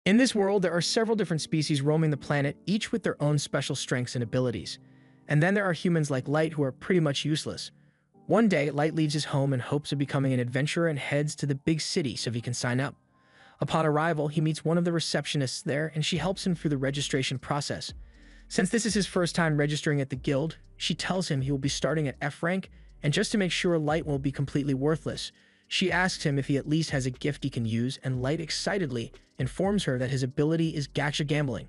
In this world, there are several different species roaming the planet, each with their own special strengths and abilities. And then there are humans like Light who are pretty much useless. One day, Light leaves his home in hopes of becoming an adventurer and heads to the big city so he can sign up. Upon arrival, he meets one of the receptionists there and she helps him through the registration process. Since this is his first time registering at the guild, she tells him he will be starting at F rank, and just to make sure Light won't be completely worthless, she asks him if he at least has a gift he can use, and Light excitedly informs her that his ability is gacha gambling.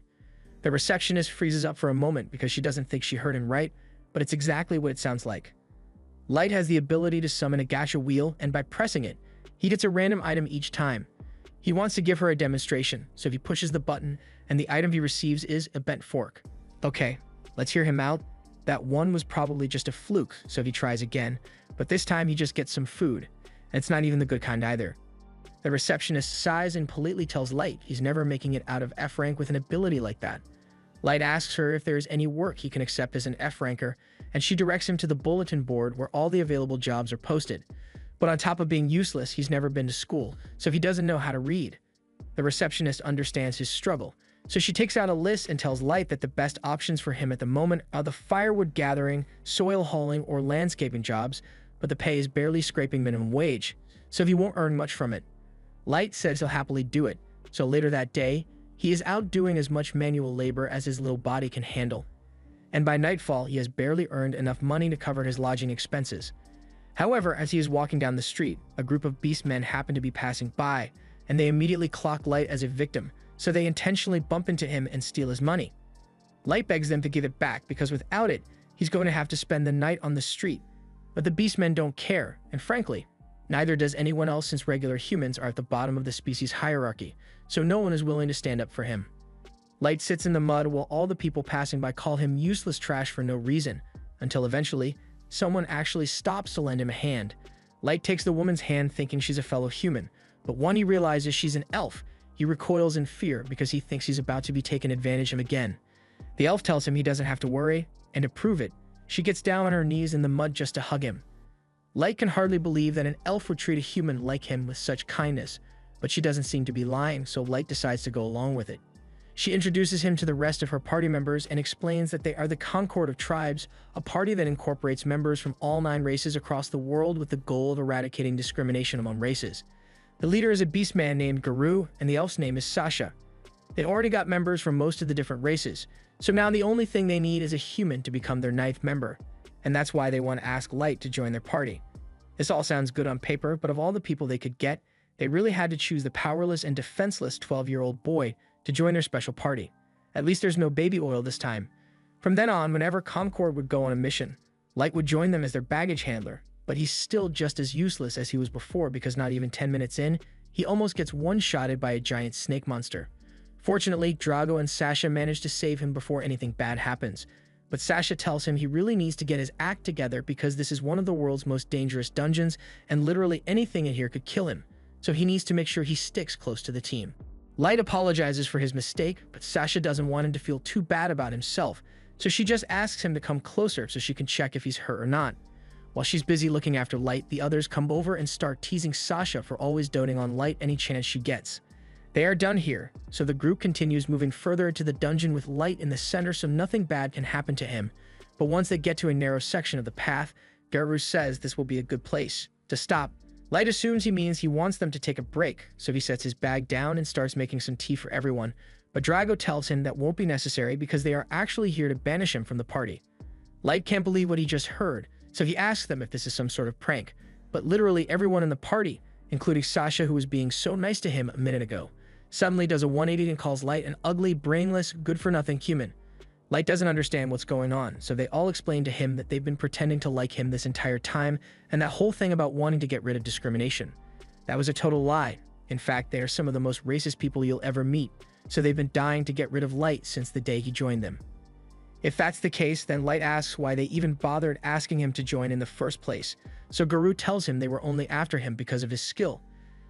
The receptionist freezes up for a moment because she doesn't think she heard him right, but it's exactly what it sounds like. Light has the ability to summon a gacha wheel, and by pressing it, he gets a random item each time. He wants to give her a demonstration, so he pushes the button, and the item he receives is a bent fork. Okay, let's hear him out. That one was probably just a fluke, so he tries again, but this time he just gets some food, and it's not even the good kind either. The receptionist sighs and politely tells Light he's never making it out of F rank with an ability like that. Light asks her if there is any work he can accept as an F ranker, and she directs him to the bulletin board where all the available jobs are posted. But on top of being useless, he's never been to school, so he doesn't know how to read. The receptionist understands his struggle, so she takes out a list and tells Light that the best options for him at the moment are the firewood gathering, soil hauling, or landscaping jobs, but the pay is barely scraping minimum wage, so he won't earn much from it. Light says he'll happily do it, so later that day, he is out doing as much manual labor as his little body can handle. And by nightfall, he has barely earned enough money to cover his lodging expenses. However, as he is walking down the street, a group of beastmen happen to be passing by, and they immediately clock Light as a victim, so they intentionally bump into him and steal his money. Light begs them to give it back because without it, he's going to have to spend the night on the street. But the beastmen don't care, and frankly, neither does anyone else since regular humans are at the bottom of the species hierarchy, so no one is willing to stand up for him. Light sits in the mud while all the people passing by call him useless trash for no reason, until eventually, someone actually stops to lend him a hand. Light takes the woman's hand thinking she's a fellow human, but when he realizes she's an elf, he recoils in fear because he thinks he's about to be taken advantage of again. The elf tells him he doesn't have to worry, and to prove it, she gets down on her knees in the mud just to hug him. Light can hardly believe that an elf would treat a human like him with such kindness, but she doesn't seem to be lying, so Light decides to go along with it. She introduces him to the rest of her party members and explains that they are the Concord of Tribes, a party that incorporates members from all 9 races across the world with the goal of eradicating discrimination among races. The leader is a beastman named Guru, and the elf's name is Sasha. They already got members from most of the different races, so now the only thing they need is a human to become their 9th member, and that's why they want to ask Light to join their party. This all sounds good on paper, but of all the people they could get, they really had to choose the powerless and defenseless 12-year-old boy to join their special party. At least there's no baby oil this time. From then on, whenever Concord would go on a mission, Light would join them as their baggage handler, but he's still just as useless as he was before because not even 10 minutes in, he almost gets one-shotted by a giant snake monster. Fortunately, Drago and Sasha manage to save him before anything bad happens, but Sasha tells him he really needs to get his act together because this is one of the world's most dangerous dungeons and literally anything in here could kill him, so he needs to make sure he sticks close to the team. Light apologizes for his mistake, but Sasha doesn't want him to feel too bad about himself, so she just asks him to come closer so she can check if he's hurt or not. While she's busy looking after Light, the others come over and start teasing Sasha for always doting on Light any chance she gets. They are done here, so the group continues moving further into the dungeon with Light in the center so nothing bad can happen to him. But once they get to a narrow section of the path, Guru says this will be a good place to stop. Light assumes he means he wants them to take a break, so he sets his bag down and starts making some tea for everyone, but Drago tells him that won't be necessary because they are actually here to banish him from the party. Light can't believe what he just heard, so he asks them if this is some sort of prank, but literally everyone in the party, including Sasha who was being so nice to him a minute ago, suddenly does a 180 and calls Light an ugly, brainless, good-for-nothing human. Light doesn't understand what's going on, so they all explain to him that they've been pretending to like him this entire time, and that whole thing about wanting to get rid of discrimination. That was a total lie. In fact, they are some of the most racist people you'll ever meet, so they've been dying to get rid of Light since the day he joined them. If that's the case, then Light asks why they even bothered asking him to join in the first place, so Guru tells him they were only after him because of his skill.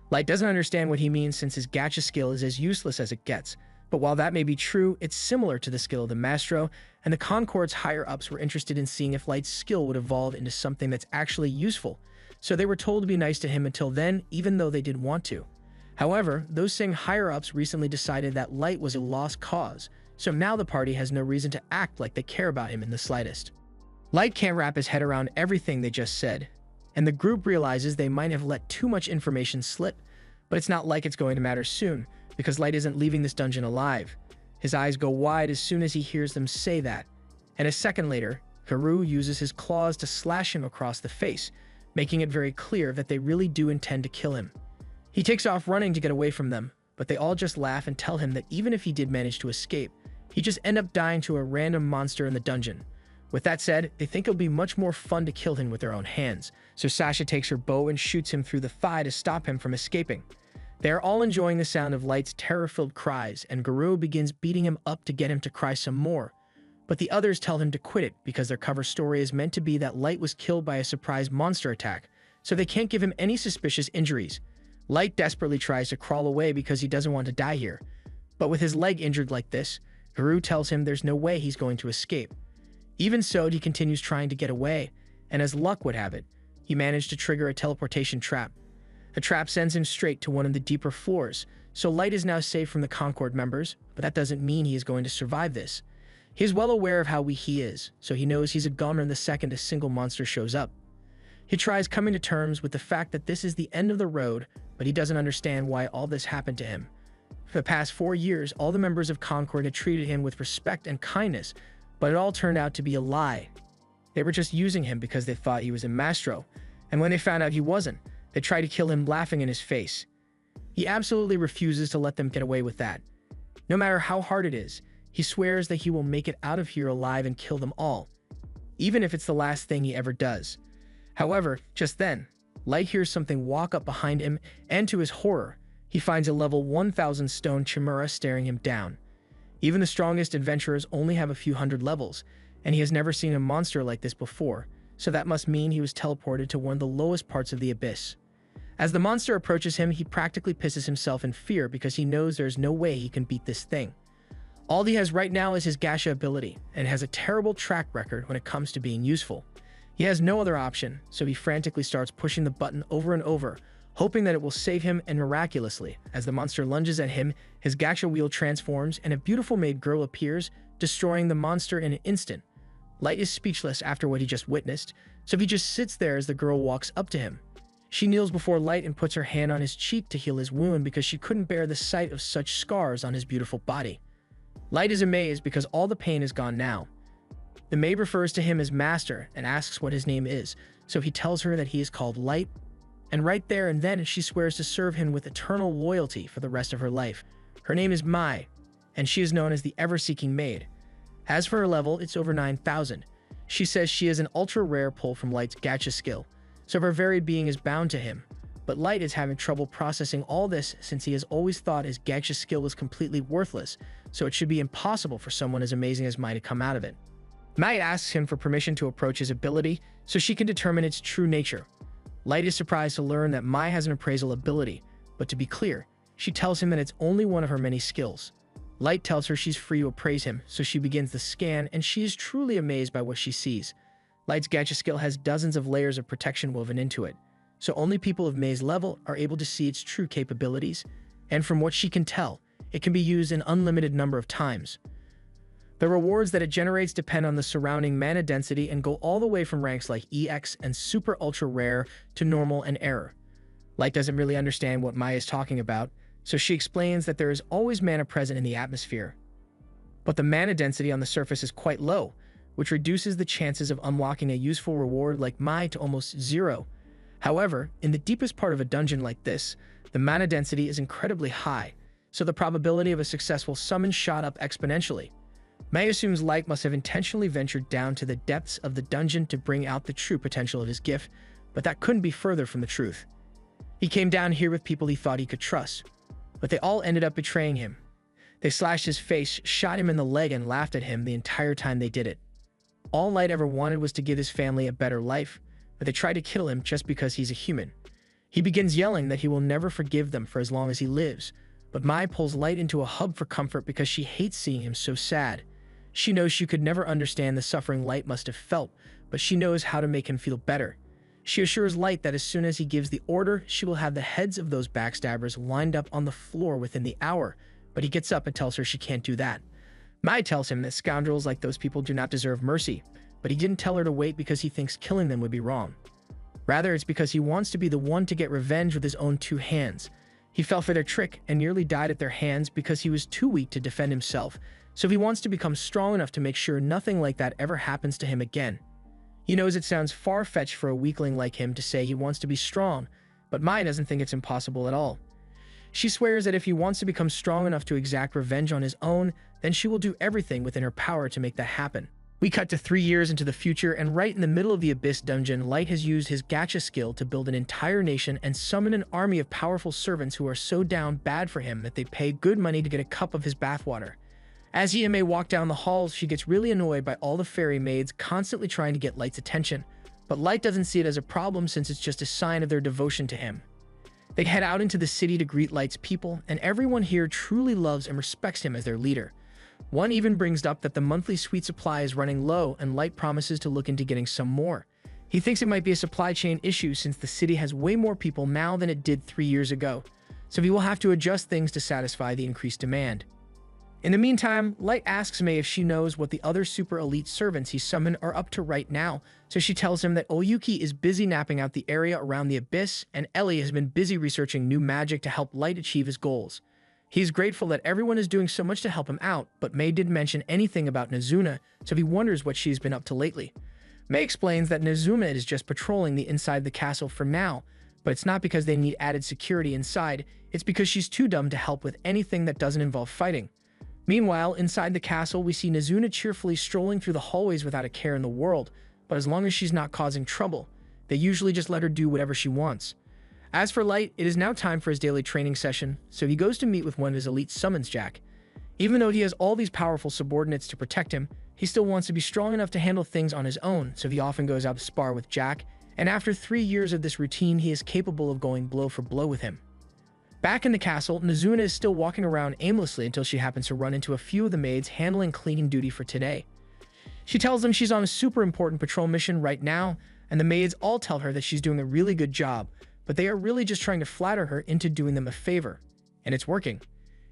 Light doesn't understand what he means since his gacha skill is as useless as it gets, but while that may be true, it's similar to the skill of the Maestro, and the Concord's higher-ups were interested in seeing if Light's skill would evolve into something that's actually useful, so they were told to be nice to him until then, even though they didn't want to. However, those same higher-ups recently decided that Light was a lost cause, so now the party has no reason to act like they care about him in the slightest. Light can't wrap his head around everything they just said, and the group realizes they might have let too much information slip, but it's not like it's going to matter soon, because Light isn't leaving this dungeon alive. His eyes go wide as soon as he hears them say that, and a second later, Garou uses his claws to slash him across the face, making it very clear that they really do intend to kill him. He takes off running to get away from them, but they all just laugh and tell him that even if he did manage to escape, he'd just end up dying to a random monster in the dungeon. With that said, they think it'll be much more fun to kill him with their own hands, so Sasha takes her bow and shoots him through the thigh to stop him from escaping. They are all enjoying the sound of Light's terror-filled cries, and Garou begins beating him up to get him to cry some more. But the others tell him to quit it because their cover story is meant to be that Light was killed by a surprise monster attack, so they can't give him any suspicious injuries. Light desperately tries to crawl away because he doesn't want to die here. But with his leg injured like this, Garou tells him there's no way he's going to escape. Even so, he continues trying to get away, and as luck would have it, he managed to trigger a teleportation trap. The trap sends him straight to one of the deeper floors, so Light is now safe from the Concord members, but that doesn't mean he is going to survive this. He is well aware of how weak he is, so he knows he's a goner the second a single monster shows up. He tries coming to terms with the fact that this is the end of the road, but he doesn't understand why all this happened to him. For the past 4 years, all the members of Concord had treated him with respect and kindness, but it all turned out to be a lie. They were just using him because they thought he was a maestro, and when they found out he wasn't, they tried to kill him laughing in his face. He absolutely refuses to let them get away with that. No matter how hard it is, he swears that he will make it out of here alive and kill them all, even if it's the last thing he ever does. However, just then, Light hears something walk up behind him, and to his horror, he finds a level 1000 stone chimera staring him down. Even the strongest adventurers only have a few hundred levels, and he has never seen a monster like this before, so that must mean he was teleported to one of the lowest parts of the abyss. As the monster approaches him, he practically pisses himself in fear because he knows there's no way he can beat this thing. All he has right now is his gacha ability, and has a terrible track record when it comes to being useful. He has no other option, so he frantically starts pushing the button over and over, hoping that it will save him, and miraculously, as the monster lunges at him, his gacha wheel transforms and a beautiful maid girl appears, destroying the monster in an instant. Light is speechless after what he just witnessed, so he just sits there as the girl walks up to him. She kneels before Light and puts her hand on his cheek to heal his wound because she couldn't bear the sight of such scars on his beautiful body. Light is amazed because all the pain is gone now. The maid refers to him as Master and asks what his name is, so he tells her that he is called Light, and right there and then she swears to serve him with eternal loyalty for the rest of her life. Her name is Mai, and she is known as the Ever-Seeking Maid. As for her level, it's over 9,000. She says she is an ultra-rare pull from Light's gacha skill, so her very being is bound to him. But Light is having trouble processing all this since he has always thought his gacha skill was completely worthless, so it should be impossible for someone as amazing as Mai to come out of it. Mai asks him for permission to approach his ability so she can determine its true nature. Light is surprised to learn that Mai has an appraisal ability, but to be clear, she tells him that it's only one of her many skills. Light tells her she's free to appraise him, so she begins the scan, and she is truly amazed by what she sees. Light's gacha skill has dozens of layers of protection woven into it, so only people of Mai's level are able to see its true capabilities, and from what she can tell, it can be used an unlimited number of times. The rewards that it generates depend on the surrounding mana density and go all the way from ranks like EX and Super Ultra Rare to Normal and Error. Light doesn't really understand what Mai is talking about, so she explains that there is always mana present in the atmosphere. But the mana density on the surface is quite low, which reduces the chances of unlocking a useful reward like Mai to almost zero. However, in the deepest part of a dungeon like this, the mana density is incredibly high, so the probability of a successful summon shot up exponentially. Mai assumes Light must have intentionally ventured down to the depths of the dungeon to bring out the true potential of his gift, but that couldn't be further from the truth. He came down here with people he thought he could trust, but they all ended up betraying him. They slashed his face, shot him in the leg, and laughed at him the entire time they did it. All Light ever wanted was to give his family a better life, but they tried to kill him just because he's a human. He begins yelling that he will never forgive them for as long as he lives, but Mai pulls Light into a hug for comfort because she hates seeing him so sad. She knows she could never understand the suffering Light must have felt, but she knows how to make him feel better. She assures Light that as soon as he gives the order, she will have the heads of those backstabbers lined up on the floor within the hour, but he gets up and tells her she can't do that. Mai tells him that scoundrels like those people do not deserve mercy, but he didn't tell her to wait because he thinks killing them would be wrong. Rather, it's because he wants to be the one to get revenge with his own two hands. He fell for their trick and nearly died at their hands because he was too weak to defend himself, so he wants to become strong enough to make sure nothing like that ever happens to him again. He knows it sounds far-fetched for a weakling like him to say he wants to be strong, but Mai doesn't think it's impossible at all. She swears that if he wants to become strong enough to exact revenge on his own, then she will do everything within her power to make that happen. We cut to 3 years into the future, and right in the middle of the Abyss dungeon, Light has used his gacha skill to build an entire nation and summon an army of powerful servants who are so down bad for him that they pay good money to get a cup of his bathwater. As he and May walk down the halls, she gets really annoyed by all the fairy maids constantly trying to get Light's attention, but Light doesn't see it as a problem since it's just a sign of their devotion to him. They head out into the city to greet Light's people, and everyone here truly loves and respects him as their leader. One even brings up that the monthly sweet supply is running low, and Light promises to look into getting some more. He thinks it might be a supply chain issue since the city has way more people now than it did 3 years ago, so he will have to adjust things to satisfy the increased demand. In the meantime, Light asks May if she knows what the other super elite servants he summoned are up to right now, so she tells him that Oyuki is busy napping out the area around the Abyss, and Ellie has been busy researching new magic to help Light achieve his goals. He's grateful that everyone is doing so much to help him out, but May didn't mention anything about Nezuna, so he wonders what she's been up to lately. May explains that Nezuna is just patrolling the inside the castle for now, but it's not because they need added security inside, it's because she's too dumb to help with anything that doesn't involve fighting. Meanwhile, inside the castle, we see Nezuna cheerfully strolling through the hallways without a care in the world, but as long as she's not causing trouble, they usually just let her do whatever she wants. As for Light, it is now time for his daily training session, so he goes to meet with one of his elite summons, Jack. Even though he has all these powerful subordinates to protect him, he still wants to be strong enough to handle things on his own, so he often goes out to spar with Jack, and after 3 years of this routine, he is capable of going blow for blow with him. Back in the castle, Nezuna is still walking around aimlessly until she happens to run into a few of the maids handling cleaning duty for today. She tells them she's on a super important patrol mission right now, and the maids all tell her that she's doing a really good job, but they are really just trying to flatter her into doing them a favor, and it's working.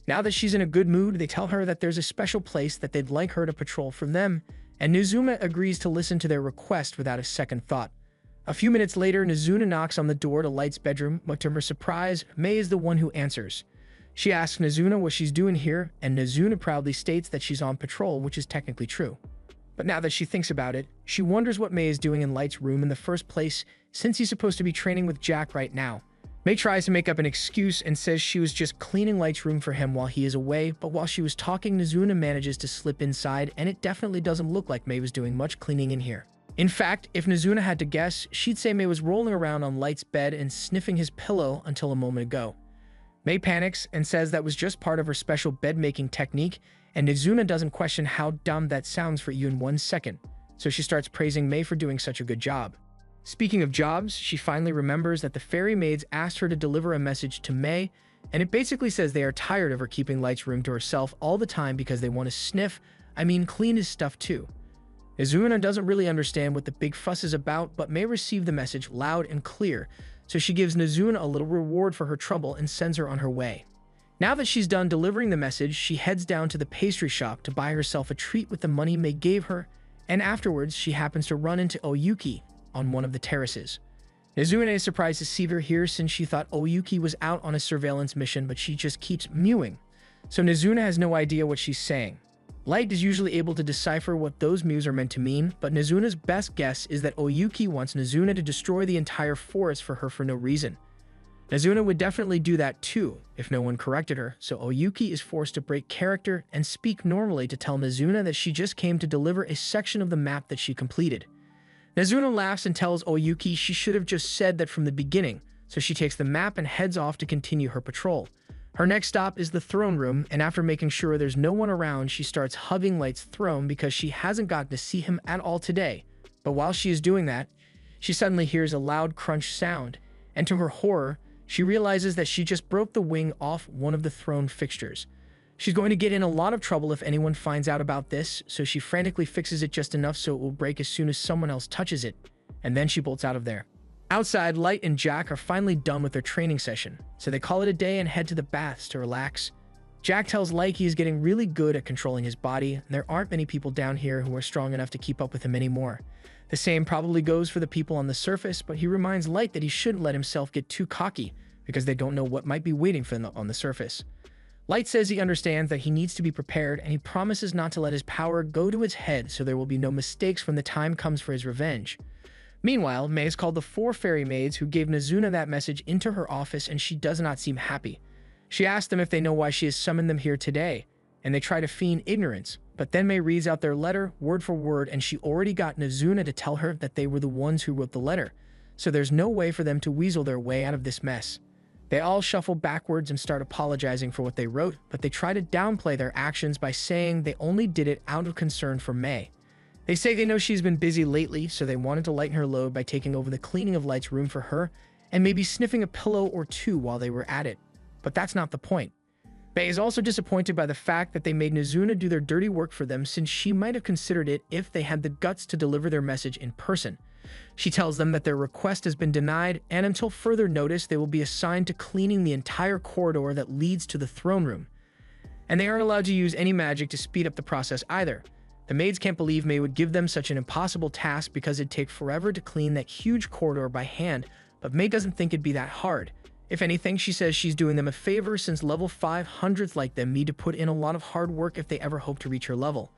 Now that she's in a good mood, they tell her that there's a special place that they'd like her to patrol from them, and Nezuna agrees to listen to their request without a second thought. A few minutes later, Nezuna knocks on the door to Light's bedroom, but to her surprise, May is the one who answers. She asks Nezuna what she's doing here, and Nezuna proudly states that she's on patrol, which is technically true. But now that she thinks about it, she wonders what May is doing in Light's room in the first place, since he's supposed to be training with Jack right now. May tries to make up an excuse and says she was just cleaning Light's room for him while he is away, but while she was talking, Nezuna manages to slip inside, and it definitely doesn't look like May was doing much cleaning in here. In fact, if Nezuna had to guess, she'd say May was rolling around on Light's bed and sniffing his pillow until a moment ago. May panics and says that was just part of her special bed-making technique, and Nezuna doesn't question how dumb that sounds for you in 1 second, so she starts praising May for doing such a good job. Speaking of jobs, she finally remembers that the fairy maids asked her to deliver a message to May, and it basically says they are tired of her keeping Light's room to herself all the time because they want to clean his stuff too. Nezuna doesn't really understand what the big fuss is about, but May receive the message loud and clear, so she gives Nezuna a little reward for her trouble and sends her on her way. Now that she's done delivering the message, she heads down to the pastry shop to buy herself a treat with the money May gave her, and afterwards she happens to run into Oyuki on one of the terraces. Nezuna is surprised to see her here since she thought Oyuki was out on a surveillance mission, but she just keeps mewing, so Nezuna has no idea what she's saying. Light is usually able to decipher what those mews are meant to mean, but Nezuna's best guess is that Oyuki wants Nezuna to destroy the entire forest for her for no reason. Nezuna would definitely do that too, if no one corrected her, so Oyuki is forced to break character and speak normally to tell Nezuna that she just came to deliver a section of the map that she completed. Nezuna laughs and tells Oyuki she should have just said that from the beginning, so she takes the map and heads off to continue her patrol. Her next stop is the throne room, and after making sure there's no one around, she starts hugging Light's throne because she hasn't gotten to see him at all today. But while she is doing that, she suddenly hears a loud crunch sound, and to her horror, she realizes that she just broke the wing off one of the throne fixtures. She's going to get in a lot of trouble if anyone finds out about this, so she frantically fixes it just enough so it will break as soon as someone else touches it, and then she bolts out of there. Outside, Light and Jack are finally done with their training session, so they call it a day and head to the baths to relax. Jack tells Light he is getting really good at controlling his body, and there aren't many people down here who are strong enough to keep up with him anymore. The same probably goes for the people on the surface, but he reminds Light that he shouldn't let himself get too cocky, because they don't know what might be waiting for them on the surface. Light says he understands that he needs to be prepared, and he promises not to let his power go to his head so there will be no mistakes when the time comes for his revenge. Meanwhile, May has called the 4 fairy maids who gave Nazuna that message into her office, and she does not seem happy. She asks them if they know why she has summoned them here today, and they try to feign ignorance, but then May reads out their letter word for word, and she already got Nazuna to tell her that they were the ones who wrote the letter, so there's no way for them to weasel their way out of this mess. They all shuffle backwards and start apologizing for what they wrote, but they try to downplay their actions by saying they only did it out of concern for May. They say they know she's been busy lately, so they wanted to lighten her load by taking over the cleaning of Light's room for her, and maybe sniffing a pillow or two while they were at it. But that's not the point. May is also disappointed by the fact that they made Nazuna do their dirty work for them, since she might have considered it if they had the guts to deliver their message in person. She tells them that their request has been denied, and until further notice, they will be assigned to cleaning the entire corridor that leads to the throne room. And they aren't allowed to use any magic to speed up the process either. The maids can't believe May would give them such an impossible task because it'd take forever to clean that huge corridor by hand, but May doesn't think it'd be that hard. If anything, she says she's doing them a favor since level 500s like them need to put in a lot of hard work if they ever hope to reach her level.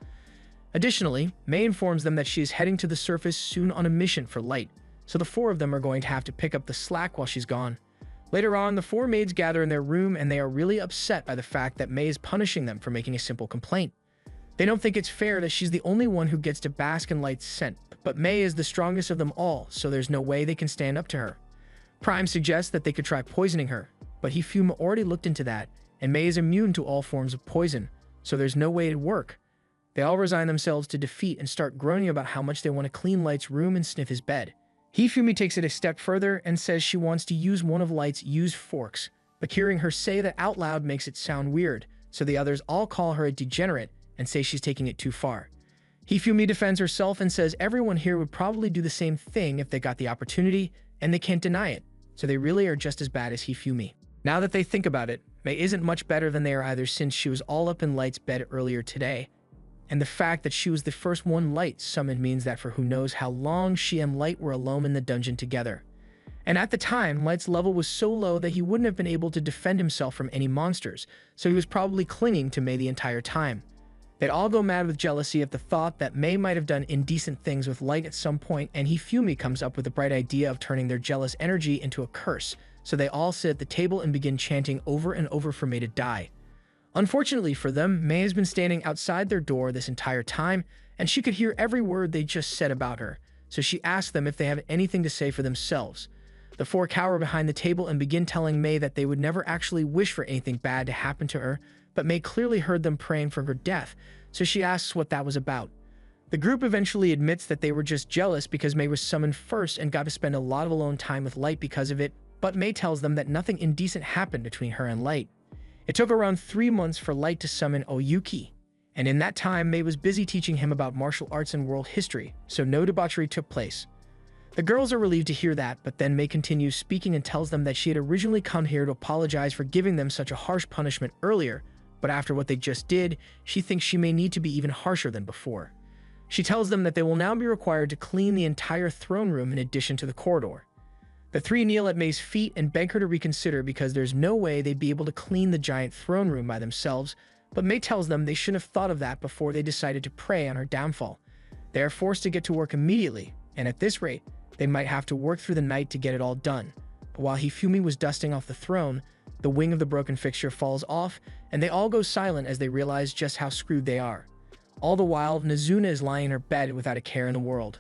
Additionally, May informs them that she is heading to the surface soon on a mission for Light, so the 4 of them are going to have to pick up the slack while she's gone. Later on, the 4 maids gather in their room, and they are really upset by the fact that May is punishing them for making a simple complaint. They don't think it's fair that she's the only one who gets to bask in Light's scent, but May is the strongest of them all, so there's no way they can stand up to her. Prime suggests that they could try poisoning her, but Hifuma already looked into that, and May is immune to all forms of poison, so there's no way it'd work. They all resign themselves to defeat and start groaning about how much they want to clean Light's room and sniff his bed. Hifumi takes it a step further and says she wants to use one of Light's used forks, but hearing her say that out loud makes it sound weird, so the others all call her a degenerate and say she's taking it too far. Hifumi defends herself and says everyone here would probably do the same thing if they got the opportunity, and they can't deny it, so they really are just as bad as Hifumi. Now that they think about it, May isn't much better than they are either, since she was all up in Light's bed earlier today, and the fact that she was the first one Light summoned means that for who knows how long she and Light were alone in the dungeon together. And at the time, Light's level was so low that he wouldn't have been able to defend himself from any monsters, so he was probably clinging to May the entire time. They'd all go mad with jealousy at the thought that May might have done indecent things with Light at some point, and Hifumi comes up with the bright idea of turning their jealous energy into a curse, so they all sit at the table and begin chanting over and over for May to die. Unfortunately for them, May has been standing outside their door this entire time, and she could hear every word they just said about her, so she asks them if they have anything to say for themselves. The 4 cower behind the table and begin telling May that they would never actually wish for anything bad to happen to her, but May clearly heard them praying for her death, so she asks what that was about. The group eventually admits that they were just jealous because May was summoned first and got to spend a lot of alone time with Light because of it, but May tells them that nothing indecent happened between her and Light. It took around 3 months for Light to summon Oyuki, and in that time May was busy teaching him about martial arts and world history, so no debauchery took place. The girls are relieved to hear that, but then May continues speaking and tells them that she had originally come here to apologize for giving them such a harsh punishment earlier, but after what they just did, she thinks she may need to be even harsher than before. She tells them that they will now be required to clean the entire throne room in addition to the corridor. The 3 kneel at May's feet and beg her to reconsider because there's no way they'd be able to clean the giant throne room by themselves, but May tells them they shouldn't have thought of that before they decided to prey on her downfall. They are forced to get to work immediately, and at this rate, they might have to work through the night to get it all done. But while Hifumi was dusting off the throne, the wing of the broken fixture falls off, and they all go silent as they realize just how screwed they are. All the while, Nazuna is lying in her bed without a care in the world.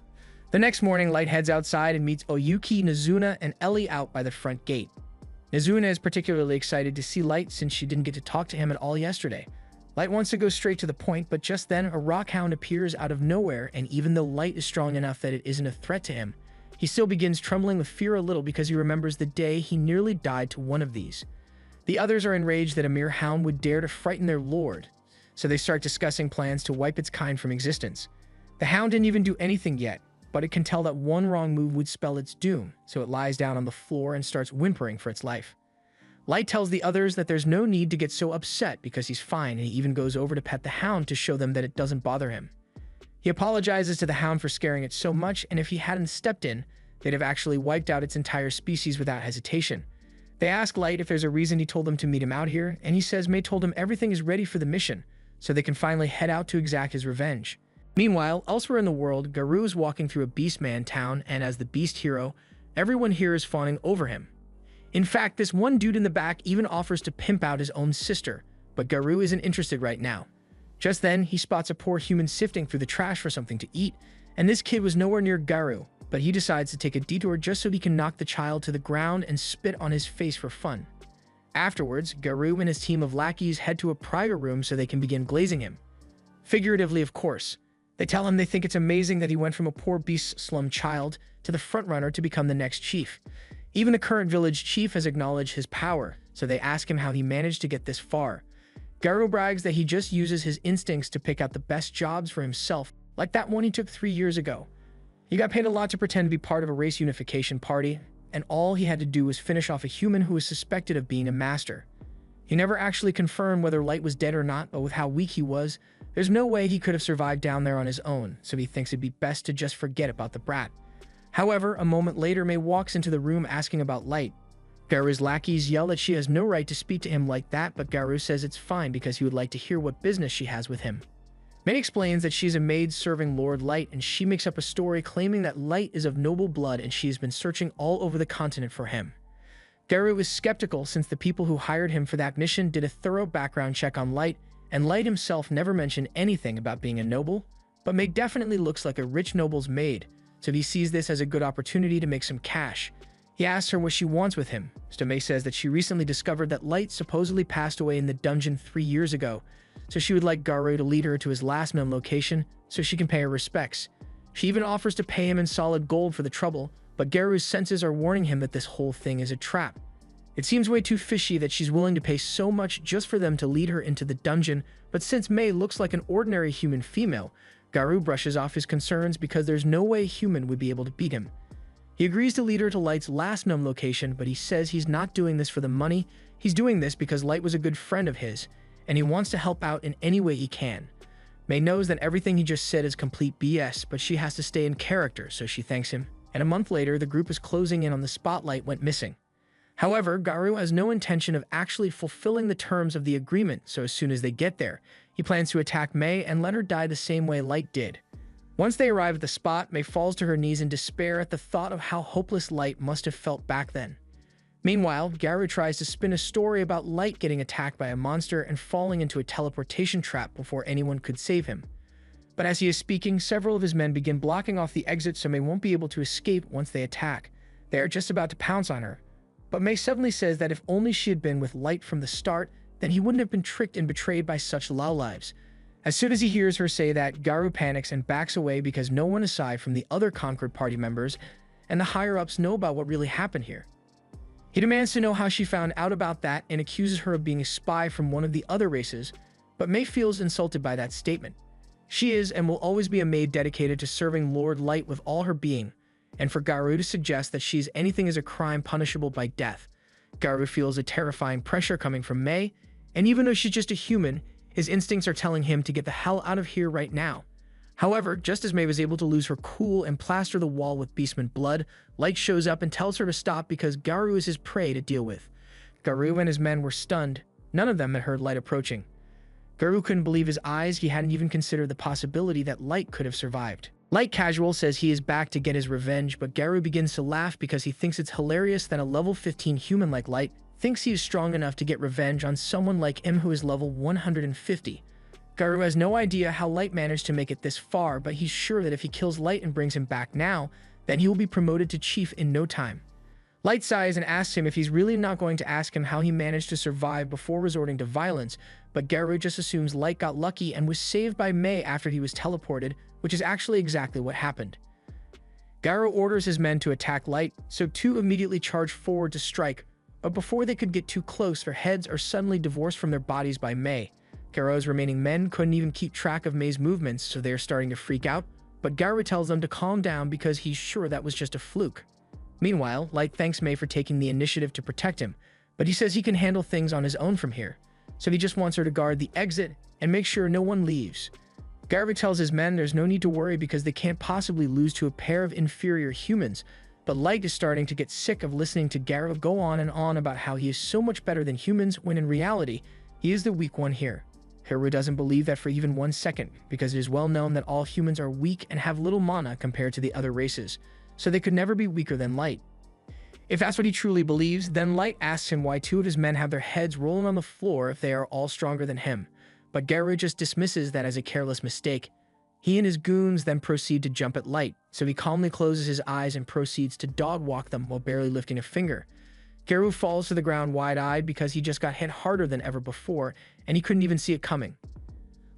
The next morning, Light heads outside and meets Oyuki, Nazuna, and Ellie out by the front gate. Nazuna is particularly excited to see Light since she didn't get to talk to him at all yesterday. Light wants to go straight to the point, but just then a rockhound appears out of nowhere, and even though Light is strong enough that it isn't a threat to him, he still begins trembling with fear a little because he remembers the day he nearly died to one of these. The others are enraged that a mere hound would dare to frighten their lord, so they start discussing plans to wipe its kind from existence. The hound didn't even do anything yet, but it can tell that one wrong move would spell its doom, so it lies down on the floor and starts whimpering for its life. Light tells the others that there's no need to get so upset because he's fine, and he even goes over to pet the hound to show them that it doesn't bother him. He apologizes to the hound for scaring it so much, and if he hadn't stepped in, they'd have actually wiped out its entire species without hesitation. They ask Light if there's a reason he told them to meet him out here, and he says May told him everything is ready for the mission, so they can finally head out to exact his revenge. Meanwhile, elsewhere in the world, Garou is walking through a Beastman town, and as the Beast hero, everyone here is fawning over him. In fact, this one dude in the back even offers to pimp out his own sister, but Garou isn't interested right now. Just then, he spots a poor human sifting through the trash for something to eat, and this kid was nowhere near Garou, but he decides to take a detour just so he can knock the child to the ground and spit on his face for fun. Afterwards, Garou and his team of lackeys head to a private room so they can begin glazing him. Figuratively, of course. They tell him they think it's amazing that he went from a poor beast slum child to the frontrunner to become the next chief. Even the current village chief has acknowledged his power, so they ask him how he managed to get this far. Garou brags that he just uses his instincts to pick out the best jobs for himself, like that one he took 3 years ago. He got paid a lot to pretend to be part of a race unification party, and all he had to do was finish off a human who was suspected of being a master. He never actually confirmed whether Light was dead or not, but with how weak he was, there's no way he could have survived down there on his own, so he thinks it'd be best to just forget about the brat. However, a moment later, May walks into the room asking about Light. Garou's lackeys yell that she has no right to speak to him like that, but Garou says it's fine because he would like to hear what business she has with him. May explains that she's a maid serving Lord Light, and she makes up a story claiming that Light is of noble blood and she has been searching all over the continent for him. Garou is skeptical since the people who hired him for that mission did a thorough background check on Light, and Light himself never mentioned anything about being a noble, but May definitely looks like a rich noble's maid, so he sees this as a good opportunity to make some cash. He asks her what she wants with him, so May says that she recently discovered that Light supposedly passed away in the dungeon 3 years ago, so she would like Garou to lead her to his last known location so she can pay her respects. She even offers to pay him in solid gold for the trouble, but Garou's senses are warning him that this whole thing is a trap. It seems way too fishy that she's willing to pay so much just for them to lead her into the dungeon, but since May looks like an ordinary human female, Garou brushes off his concerns because there's no way a human would be able to beat him. He agrees to lead her to Light's last known location, but he says he's not doing this for the money, he's doing this because Light was a good friend of his, and he wants to help out in any way he can. May knows that everything he just said is complete BS, but she has to stay in character, so she thanks him, and a month later, the group is closing in on the spotlight went missing. However, Garou has no intention of actually fulfilling the terms of the agreement, so as soon as they get there, he plans to attack May and let her die the same way Light did. Once they arrive at the spot, May falls to her knees in despair at the thought of how hopeless Light must have felt back then. Meanwhile, Garou tries to spin a story about Light getting attacked by a monster and falling into a teleportation trap before anyone could save him. But as he is speaking, several of his men begin blocking off the exit so May won't be able to escape once they attack. They are just about to pounce on her. But May suddenly says that if only she had been with Light from the start, then he wouldn't have been tricked and betrayed by such lowlives. As soon as he hears her say that, Garou panics and backs away because no one aside from the other Concord party members and the higher-ups know about what really happened here. He demands to know how she found out about that and accuses her of being a spy from one of the other races, but May feels insulted by that statement. She is and will always be a maid dedicated to serving Lord Light with all her being, and for Garou to suggest that she's anything is a crime punishable by death. Garou feels a terrifying pressure coming from May, and even though she's just a human, his instincts are telling him to get the hell out of here right now. However, just as May was able to lose her cool and plaster the wall with Beastman blood, Light shows up and tells her to stop because Garou is his prey to deal with. Garou and his men were stunned. None of them had heard Light approaching. Garou couldn't believe his eyes. He hadn't even considered the possibility that Light could have survived. Light Casual says he is back to get his revenge, but Garou begins to laugh because he thinks it's hilarious that a level 15 human like Light thinks he is strong enough to get revenge on someone like him who is level 150. Garou has no idea how Light managed to make it this far, but he's sure that if he kills Light and brings him back now, then he will be promoted to chief in no time. Light sighs and asks him if he's really not going to ask him how he managed to survive before resorting to violence, but Garou just assumes Light got lucky and was saved by May after he was teleported, which is actually exactly what happened. Garou orders his men to attack Light, so two immediately charge forward to strike, but before they could get too close, their heads are suddenly divorced from their bodies by May. Garou's remaining men couldn't even keep track of May's movements, so they are starting to freak out, but Garou tells them to calm down because he's sure that was just a fluke. Meanwhile, Light thanks May for taking the initiative to protect him, but he says he can handle things on his own from here, so he just wants her to guard the exit and make sure no one leaves. Garou tells his men there's no need to worry because they can't possibly lose to a pair of inferior humans, but Light is starting to get sick of listening to Garou go on and on about how he is so much better than humans when in reality, he is the weak one here. Garou doesn't believe that for even 1 second, because it is well known that all humans are weak and have little mana compared to the other races, so they could never be weaker than Light. If that's what he truly believes, then Light asks him why 2 of his men have their heads rolling on the floor if they are all stronger than him, but Garou just dismisses that as a careless mistake. He and his goons then proceed to jump at Light, so he calmly closes his eyes and proceeds to dog-walk them while barely lifting a finger. Garou falls to the ground wide-eyed because he just got hit harder than ever before, and he couldn't even see it coming.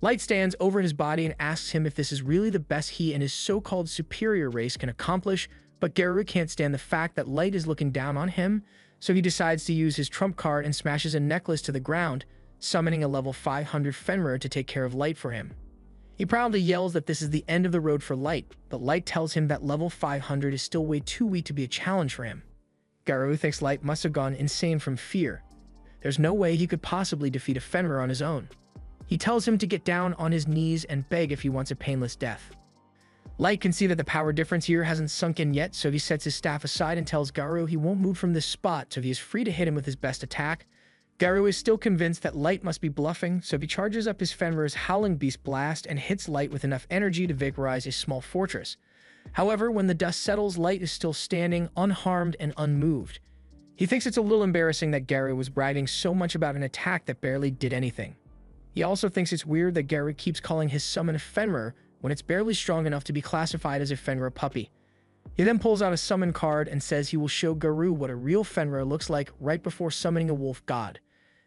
Light stands over his body and asks him if this is really the best he and his so-called superior race can accomplish, but Garou can't stand the fact that Light is looking down on him, so he decides to use his trump card and smashes a necklace to the ground, summoning a level 500 Fenrir to take care of Light for him. He proudly yells that this is the end of the road for Light, but Light tells him that level 500 is still way too weak to be a challenge for him. Garou thinks Light must have gone insane from fear. There's no way he could possibly defeat a Fenrir on his own. He tells him to get down on his knees and beg if he wants a painless death. Light can see that the power difference here hasn't sunk in yet, so he sets his staff aside and tells Garou he won't move from this spot, so he is free to hit him with his best attack. Garou is still convinced that Light must be bluffing, so he charges up his Fenrir's Howling Beast Blast and hits Light with enough energy to vaporize a small fortress. However, when the dust settles, Light is still standing, unharmed and unmoved. He thinks it's a little embarrassing that Garou was bragging so much about an attack that barely did anything. He also thinks it's weird that Garou keeps calling his summon a Fenrir when it's barely strong enough to be classified as a Fenrir puppy. He then pulls out a summon card and says he will show Garou what a real Fenrir looks like right before summoning a wolf god.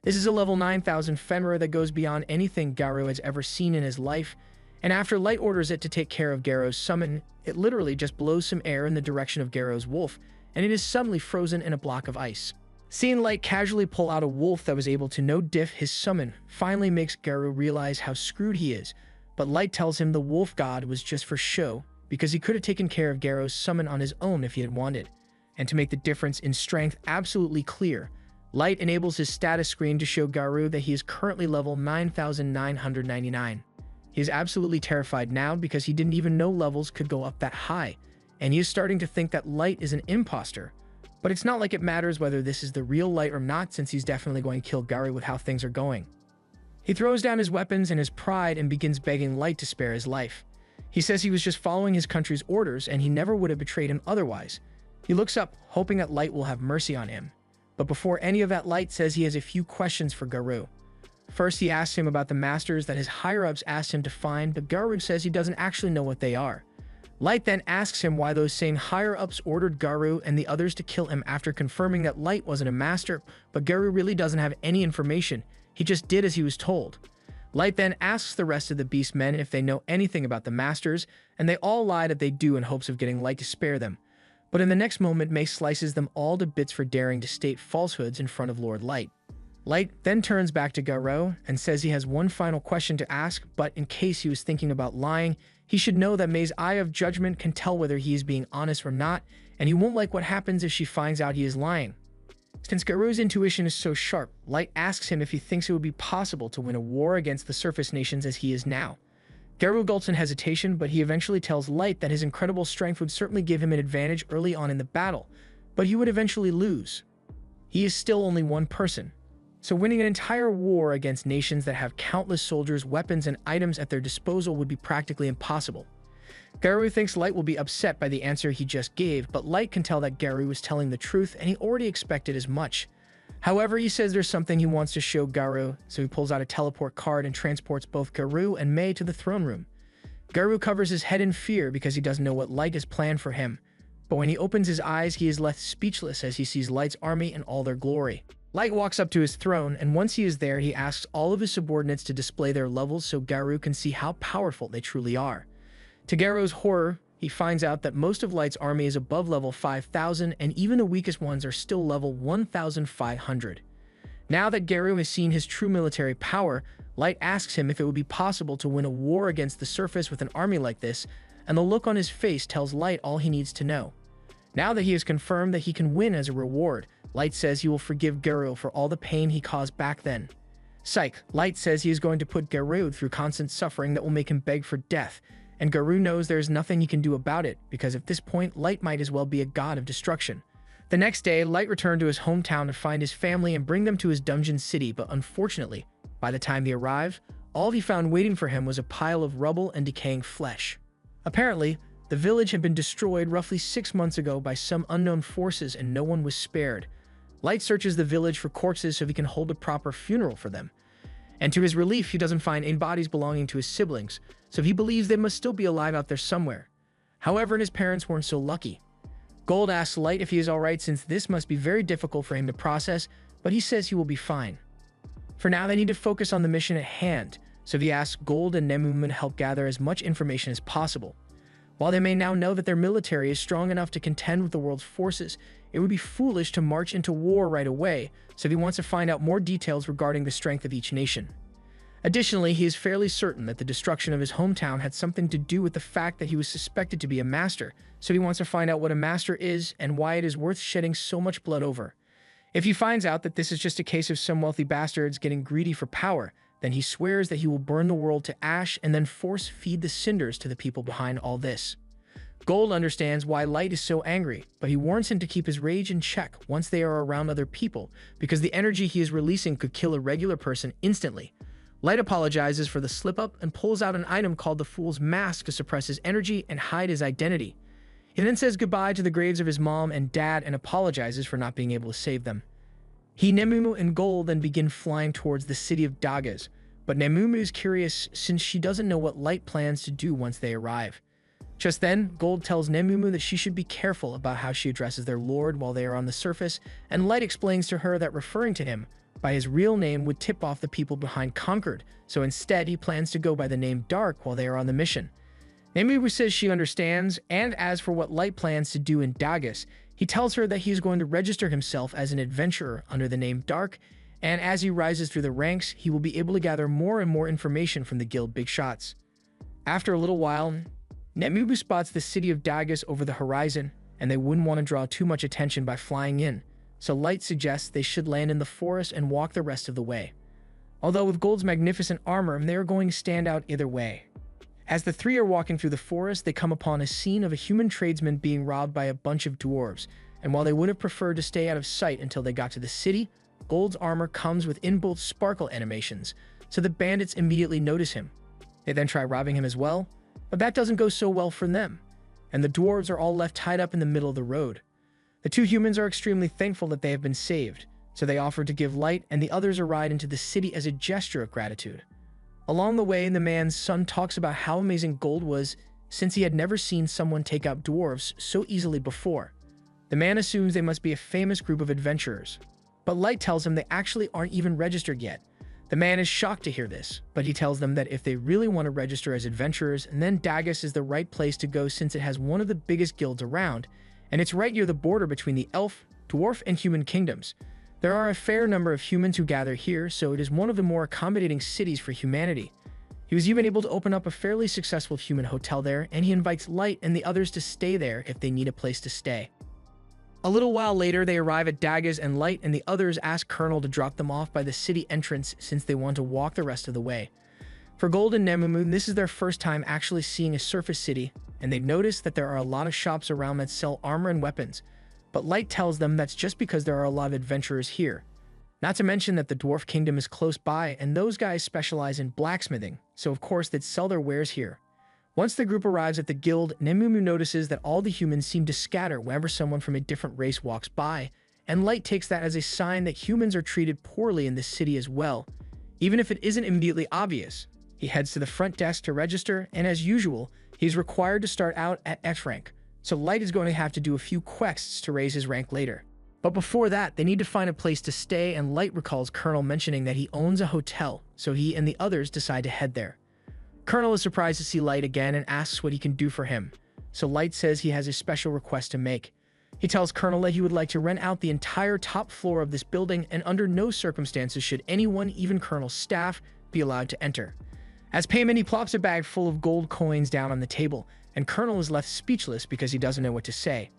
This is a level 9000 Fenrir that goes beyond anything Garou has ever seen in his life, and after Light orders it to take care of Garou's summon, it literally just blows some air in the direction of Garou's wolf, and it is suddenly frozen in a block of ice. Seeing Light casually pull out a wolf that was able to no-diff his summon finally makes Garou realize how screwed he is, but Light tells him the wolf god was just for show, because he could have taken care of Garou's summon on his own if he had wanted. And to make the difference in strength absolutely clear, Light enables his status screen to show Garou that he is currently level 9,999. He is absolutely terrified now because he didn't even know levels could go up that high, and he is starting to think that Light is an imposter. But it's not like it matters whether this is the real Light or not, since he's definitely going to kill Garou with how things are going. He throws down his weapons and his pride and begins begging Light to spare his life. He says he was just following his country's orders and he never would have betrayed him otherwise. He looks up, hoping that Light will have mercy on him. But before any of that, Light says he has a few questions for Garou. First, he asks him about the masters that his higher-ups asked him to find, but Garou says he doesn't actually know what they are. Light then asks him why those same higher-ups ordered Garou and the others to kill him after confirming that Light wasn't a master, but Garou really doesn't have any information. He just did as he was told. Light then asks the rest of the beast men if they know anything about the masters, and they all lie that they do in hopes of getting Light to spare them. But in the next moment, May slices them all to bits for daring to state falsehoods in front of Lord Light. Light then turns back to Garou and says he has one final question to ask, but in case he was thinking about lying, he should know that May's eye of judgment can tell whether he is being honest or not, and he won't like what happens if she finds out he is lying. Since Garou's intuition is so sharp, Light asks him if he thinks it would be possible to win a war against the surface nations as he is now. Garou gulps in hesitation, but he eventually tells Light that his incredible strength would certainly give him an advantage early on in the battle, but he would eventually lose. He is still only one person, so winning an entire war against nations that have countless soldiers, weapons, and items at their disposal would be practically impossible. Garou thinks Light will be upset by the answer he just gave, but Light can tell that Garou was telling the truth and he already expected as much. However, he says there's something he wants to show Garou, so he pulls out a teleport card and transports both Garou and May to the throne room. Garou covers his head in fear because he doesn't know what Light has planned for him, but when he opens his eyes, he is left speechless as he sees Light's army in all their glory. Light walks up to his throne, and once he is there, he asks all of his subordinates to display their levels so Garou can see how powerful they truly are. To Garou's horror, he finds out that most of Light's army is above level 5,000, and even the weakest ones are still level 1,500. Now that Garou has seen his true military power, Light asks him if it would be possible to win a war against the surface with an army like this, and the look on his face tells Light all he needs to know. Now that he has confirmed that he can win as a reward, Light says he will forgive Garou for all the pain he caused back then. Psych, Light says he is going to put Garou through constant suffering that will make him beg for death, and Garou knows there is nothing he can do about it, because at this point, Light might as well be a god of destruction. The next day, Light returned to his hometown to find his family and bring them to his dungeon city, but unfortunately, by the time they arrived, all he found waiting for him was a pile of rubble and decaying flesh. Apparently, the village had been destroyed roughly 6 months ago by some unknown forces and no one was spared. Light searches the village for corpses so he can hold a proper funeral for them. And to his relief, he doesn't find any bodies belonging to his siblings, so he believes they must still be alive out there somewhere. However, his parents weren't so lucky. Gold asks Light if he is alright since this must be very difficult for him to process, but he says he will be fine. For now, they need to focus on the mission at hand, so he asks Gold and Nemumu to help gather as much information as possible. While they may now know that their military is strong enough to contend with the world's forces, it would be foolish to march into war right away, so he wants to find out more details regarding the strength of each nation. Additionally, he is fairly certain that the destruction of his hometown had something to do with the fact that he was suspected to be a master, so he wants to find out what a master is and why it is worth shedding so much blood over. If he finds out that this is just a case of some wealthy bastards getting greedy for power, then he swears that he will burn the world to ash and then force-feed the cinders to the people behind all this. Gold understands why Light is so angry, but he warns him to keep his rage in check once they are around other people, because the energy he is releasing could kill a regular person instantly. Light apologizes for the slip-up and pulls out an item called the Fool's Mask to suppress his energy and hide his identity. He then says goodbye to the graves of his mom and dad and apologizes for not being able to save them. He, Nemumu, and Gold then begin flying towards the city of Dagas, but Nemumu is curious since she doesn't know what Light plans to do once they arrive. Just then, Gold tells Nemumu that she should be careful about how she addresses their lord while they are on the surface, and Light explains to her that referring to him by his real name would tip off the people behind Concord, so instead he plans to go by the name Dark while they are on the mission. Nemumu says she understands, and as for what Light plans to do in Dagas, he tells her that he is going to register himself as an adventurer under the name Dark, and as he rises through the ranks, he will be able to gather more and more information from the guild Big Shots. After a little while, Nemumu spots the city of Dagas over the horizon, and they wouldn't want to draw too much attention by flying in, so Light suggests they should land in the forest and walk the rest of the way. Although with Gold's magnificent armor, they are going to stand out either way. As the three are walking through the forest, they come upon a scene of a human tradesman being robbed by a bunch of dwarves, and while they would have preferred to stay out of sight until they got to the city, Gold's armor comes with inbuilt sparkle animations, so the bandits immediately notice him. They then try robbing him as well, but that doesn't go so well for them, and the dwarves are all left tied up in the middle of the road. The two humans are extremely thankful that they have been saved, so they offer to give Light and the others a ride into the city as a gesture of gratitude. Along the way, the man's son talks about how amazing Gold was since he had never seen someone take out dwarves so easily before. The man assumes they must be a famous group of adventurers, but Light tells him they actually aren't even registered yet. The man is shocked to hear this, but he tells them that if they really want to register as adventurers, then Dagas is the right place to go since it has one of the biggest guilds around, and it's right near the border between the elf, dwarf, and human kingdoms. There are a fair number of humans who gather here, so it is one of the more accommodating cities for humanity. He was even able to open up a fairly successful human hotel there, and he invites Light and the others to stay there if they need a place to stay. A little while later, they arrive at Dagas, and Light and the others ask Colonel to drop them off by the city entrance since they want to walk the rest of the way. For Gold and Nemumu, this is their first time actually seeing a surface city, and they notice that there are a lot of shops around that sell armor and weapons, but Light tells them that's just because there are a lot of adventurers here. Not to mention that the Dwarf Kingdom is close by, and those guys specialize in blacksmithing, so of course they'd sell their wares here. Once the group arrives at the guild, Nemumu notices that all the humans seem to scatter whenever someone from a different race walks by, and Light takes that as a sign that humans are treated poorly in this city as well, even if it isn't immediately obvious. He heads to the front desk to register, and as usual, he's required to start out at F rank, so Light is going to have to do a few quests to raise his rank later. But before that, they need to find a place to stay, and Light recalls Colonel mentioning that he owns a hotel, so he and the others decide to head there. Colonel is surprised to see Light again and asks what he can do for him, so Light says he has a special request to make. He tells Colonel that he would like to rent out the entire top floor of this building, and under no circumstances should anyone, even Colonel's staff, be allowed to enter. As payment, he plops a bag full of gold coins down on the table, and Colonel is left speechless because he doesn't know what to say.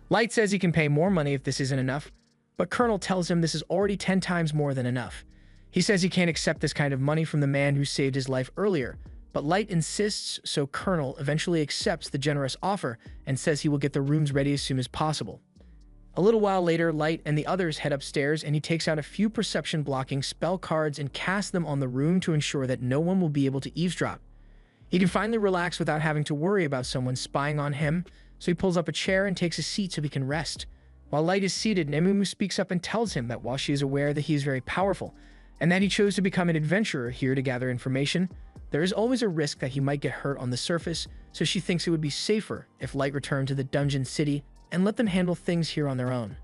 Light says he can pay more money if this isn't enough, but Colonel tells him this is already 10 times more than enough. He says he can't accept this kind of money from the man who saved his life earlier, but Light insists, so Colonel eventually accepts the generous offer and says he will get the rooms ready as soon as possible. A little while later, Light and the others head upstairs and he takes out a few perception-blocking spell cards and casts them on the room to ensure that no one will be able to eavesdrop. He can finally relax without having to worry about someone spying on him, so he pulls up a chair and takes a seat so he can rest. While Light is seated, Nemumu speaks up and tells him that while she is aware that he is very powerful, and that he chose to become an adventurer here to gather information, there is always a risk that he might get hurt on the surface, so she thinks it would be safer if Light returned to the dungeon city and let them handle things here on their own.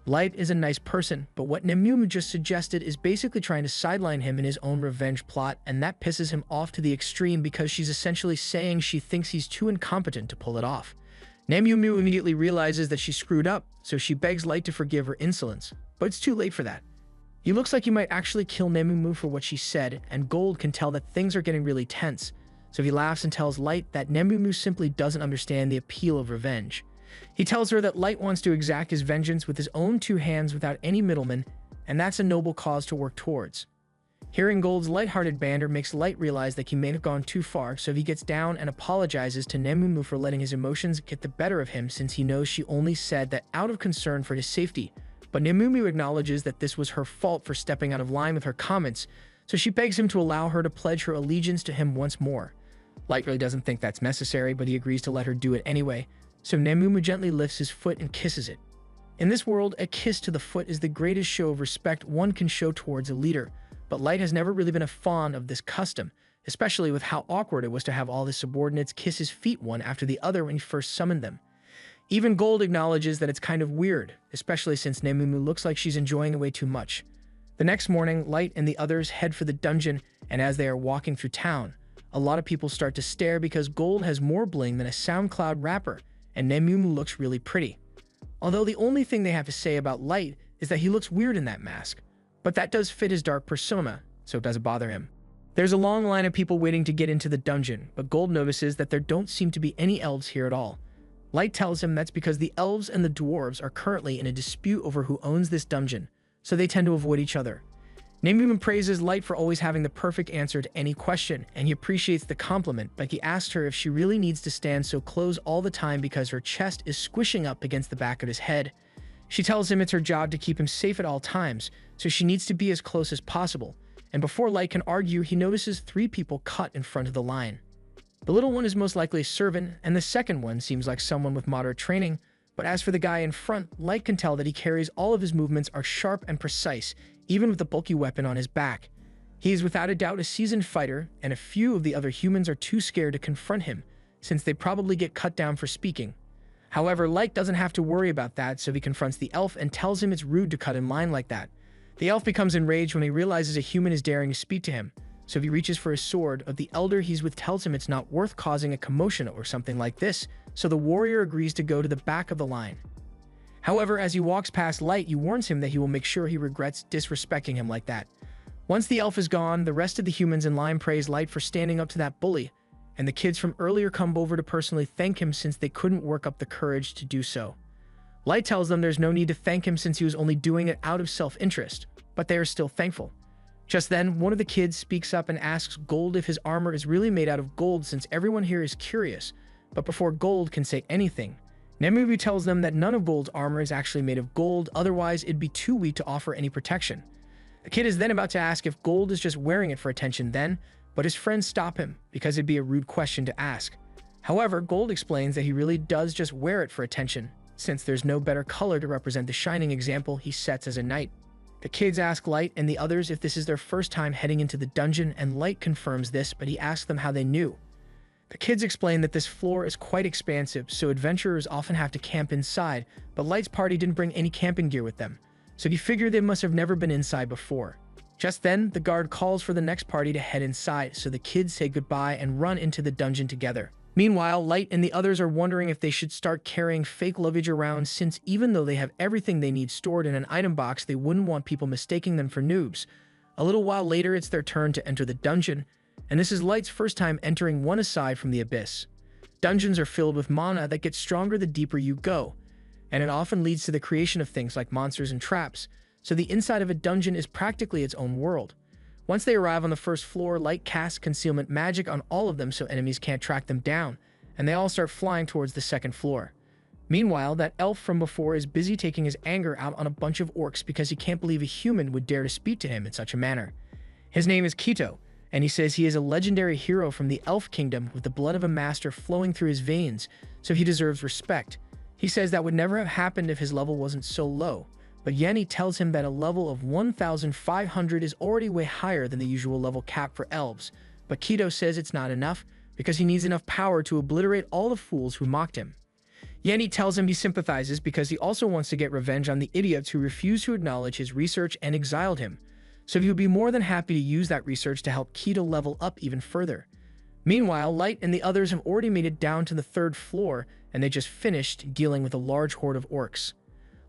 Light is a nice person, but what Nemumu just suggested is basically trying to sideline him in his own revenge plot, and that pisses him off to the extreme because she's essentially saying she thinks he's too incompetent to pull it off. Nemumu immediately realizes that she screwed up, so she begs Light to forgive her insolence, but it's too late for that. He looks like he might actually kill Nemumu for what she said, and Gold can tell that things are getting really tense, so he laughs and tells Light that Nemumu simply doesn't understand the appeal of revenge. He tells her that Light wants to exact his vengeance with his own two hands without any middleman, and that's a noble cause to work towards. Hearing Gold's lighthearted banter makes Light realize that he may have gone too far, so he gets down and apologizes to Nemumu for letting his emotions get the better of him since he knows she only said that out of concern for his safety. But Nemumu acknowledges that this was her fault for stepping out of line with her comments, so she begs him to allow her to pledge her allegiance to him once more. Light really doesn't think that's necessary, but he agrees to let her do it anyway, so Nemumu gently lifts his foot and kisses it. In this world, a kiss to the foot is the greatest show of respect one can show towards a leader, but Light has never really been a fan of this custom, especially with how awkward it was to have all his subordinates kiss his feet one after the other when he first summoned them. Even Gold acknowledges that it's kind of weird, especially since Nemumu looks like she's enjoying it way too much. The next morning, Light and the others head for the dungeon, and as they are walking through town, a lot of people start to stare because Gold has more bling than a SoundCloud rapper, and Nemumu looks really pretty. Although the only thing they have to say about Light is that he looks weird in that mask, but that does fit his dark persona, so it doesn't bother him. There's a long line of people waiting to get into the dungeon, but Gold notices that there don't seem to be any elves here at all. Light tells him that's because the elves and the dwarves are currently in a dispute over who owns this dungeon, so they tend to avoid each other. Nemumu praises Light for always having the perfect answer to any question, and he appreciates the compliment, but he asks her if she really needs to stand so close all the time because her chest is squishing up against the back of his head. She tells him it's her job to keep him safe at all times, so she needs to be as close as possible, and before Light can argue, he notices 3 people cut in front of the line. The little one is most likely a servant, and the second one seems like someone with moderate training, but as for the guy in front, Light can tell that he carries all of his movements are sharp and precise, even with the bulky weapon on his back. He is without a doubt a seasoned fighter, and a few of the other humans are too scared to confront him, since they probably get cut down for speaking. However, Light doesn't have to worry about that, so he confronts the elf and tells him it's rude to cut in line like that. The elf becomes enraged when he realizes a human is daring to speak to him, so he reaches for his sword, but the elder he's with tells him it's not worth causing a commotion or something like this, so the warrior agrees to go to the back of the line. However, as he walks past Light, he warns him that he will make sure he regrets disrespecting him like that. Once the elf is gone, the rest of the humans in line praise Light for standing up to that bully, and the kids from earlier come over to personally thank him since they couldn't work up the courage to do so. Light tells them there's no need to thank him since he was only doing it out of self-interest, but they are still thankful. Just then, one of the kids speaks up and asks Gold if his armor is really made out of gold since everyone here is curious, but before Gold can say anything, Nemumu tells them that none of Gold's armor is actually made of gold, otherwise it'd be too weak to offer any protection. The kid is then about to ask if Gold is just wearing it for attention then, but his friends stop him because it'd be a rude question to ask. However, Gold explains that he really does just wear it for attention, since there's no better color to represent the shining example he sets as a knight. The kids ask Light and the others if this is their first time heading into the dungeon, and Light confirms this, but he asks them how they knew. The kids explain that this floor is quite expansive, so adventurers often have to camp inside, but Light's party didn't bring any camping gear with them, so he figured they must have never been inside before. Just then, the guard calls for the next party to head inside, so the kids say goodbye and run into the dungeon together. Meanwhile, Light and the others are wondering if they should start carrying fake luggage around, since even though they have everything they need stored in an item box, they wouldn't want people mistaking them for noobs. A little while later, it's their turn to enter the dungeon, and this is Light's first time entering one aside from the abyss. Dungeons are filled with mana that gets stronger the deeper you go, and it often leads to the creation of things like monsters and traps, so the inside of a dungeon is practically its own world. Once they arrive on the first floor, Light casts concealment magic on all of them so enemies can't track them down, and they all start flying towards the second floor. Meanwhile, that elf from before is busy taking his anger out on a bunch of orcs because he can't believe a human would dare to speak to him in such a manner. His name is Keto, and he says he is a legendary hero from the elf kingdom with the blood of a master flowing through his veins, so he deserves respect. He says that would never have happened if his level wasn't so low, but Yenny tells him that a level of 1,500 is already way higher than the usual level cap for elves, but Keto says it's not enough because he needs enough power to obliterate all the fools who mocked him. Yenny tells him he sympathizes because he also wants to get revenge on the idiots who refused to acknowledge his research and exiled him, so he would be more than happy to use that research to help Keto level up even further. Meanwhile, Light and the others have already made it down to the third floor, and they just finished dealing with a large horde of orcs.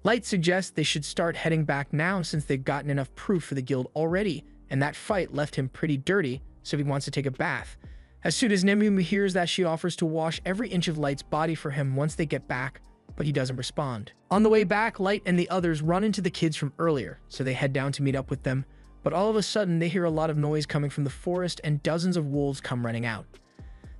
Light suggests they should start heading back now since they've gotten enough proof for the guild already, and that fight left him pretty dirty, so he wants to take a bath. As soon as Nemu hears that, she offers to wash every inch of Light's body for him once they get back, but he doesn't respond. On the way back, Light and the others run into the kids from earlier, so they head down to meet up with them, but all of a sudden they hear a lot of noise coming from the forest and dozens of wolves come running out.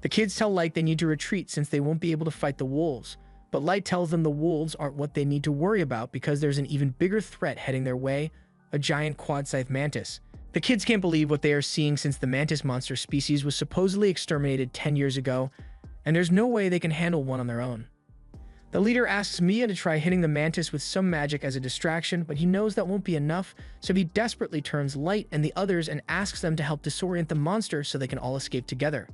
The kids tell Light they need to retreat since they won't be able to fight the wolves, but Light tells them the wolves aren't what they need to worry about because there's an even bigger threat heading their way, a giant quad-scythe mantis. The kids can't believe what they are seeing since the mantis monster species was supposedly exterminated 10 years ago, and there's no way they can handle one on their own. The leader asks Mia to try hitting the mantis with some magic as a distraction, but he knows that won't be enough, so he desperately turns Light and the others and asks them to help disorient the monster so they can all escape together.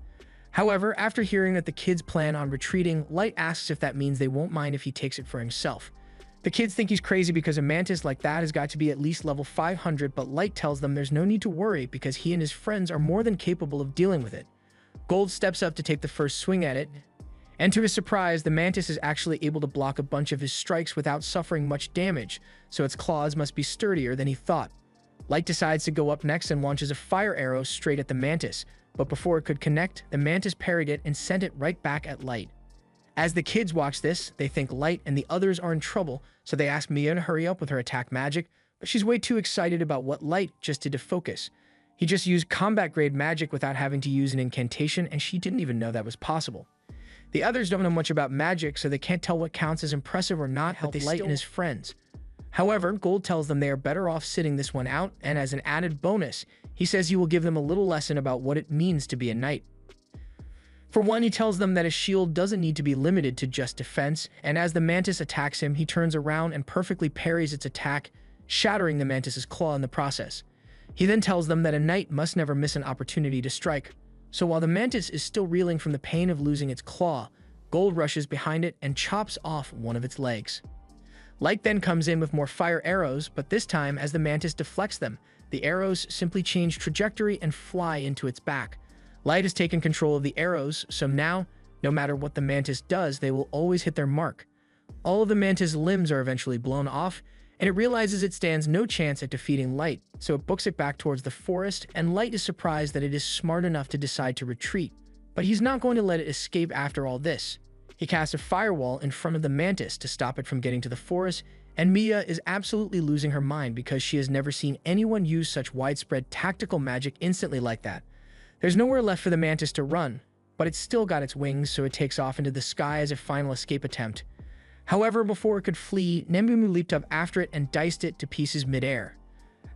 However, after hearing that the kids plan on retreating, Light asks if that means they won't mind if he takes it for himself. The kids think he's crazy because a mantis like that has got to be at least level 500, but Light tells them there's no need to worry because he and his friends are more than capable of dealing with it. Gold steps up to take the first swing at it, and to his surprise, the mantis is actually able to block a bunch of his strikes without suffering much damage, so its claws must be sturdier than he thought. Light decides to go up next and launches a fire arrow straight at the mantis, but before it could connect, the mantis parried it and sent it right back at Light. As the kids watch this, they think Light and the others are in trouble, so they ask Mia to hurry up with her attack magic, but she's way too excited about what Light just did to focus. He just used combat-grade magic without having to use an incantation, and she didn't even know that was possible. The others don't know much about magic, so they can't tell what counts as impressive or not, but they Light and his friends. However, Gold tells them they are better off sitting this one out, and as an added bonus, he says he will give them a little lesson about what it means to be a knight. For one, he tells them that a shield doesn't need to be limited to just defense, and as the mantis attacks him, he turns around and perfectly parries its attack, shattering the mantis's claw in the process. He then tells them that a knight must never miss an opportunity to strike, so while the mantis is still reeling from the pain of losing its claw, Gold rushes behind it and chops off one of its legs. Light then comes in with more fire arrows, but this time, as the mantis deflects them, the arrows simply change trajectory and fly into its back. Light has taken control of the arrows, so now, no matter what the mantis does, they will always hit their mark. All of the mantis' limbs are eventually blown off, and it realizes it stands no chance at defeating Light, so it books it back towards the forest, and Light is surprised that it is smart enough to decide to retreat. But he's not going to let it escape after all this. He casts a firewall in front of the mantis to stop it from getting to the forest, and Mia is absolutely losing her mind because she has never seen anyone use such widespread tactical magic instantly like that. There's nowhere left for the mantis to run, but it's still got its wings, so it takes off into the sky as a final escape attempt. However, before it could flee, Nemu leaped up after it and diced it to pieces midair.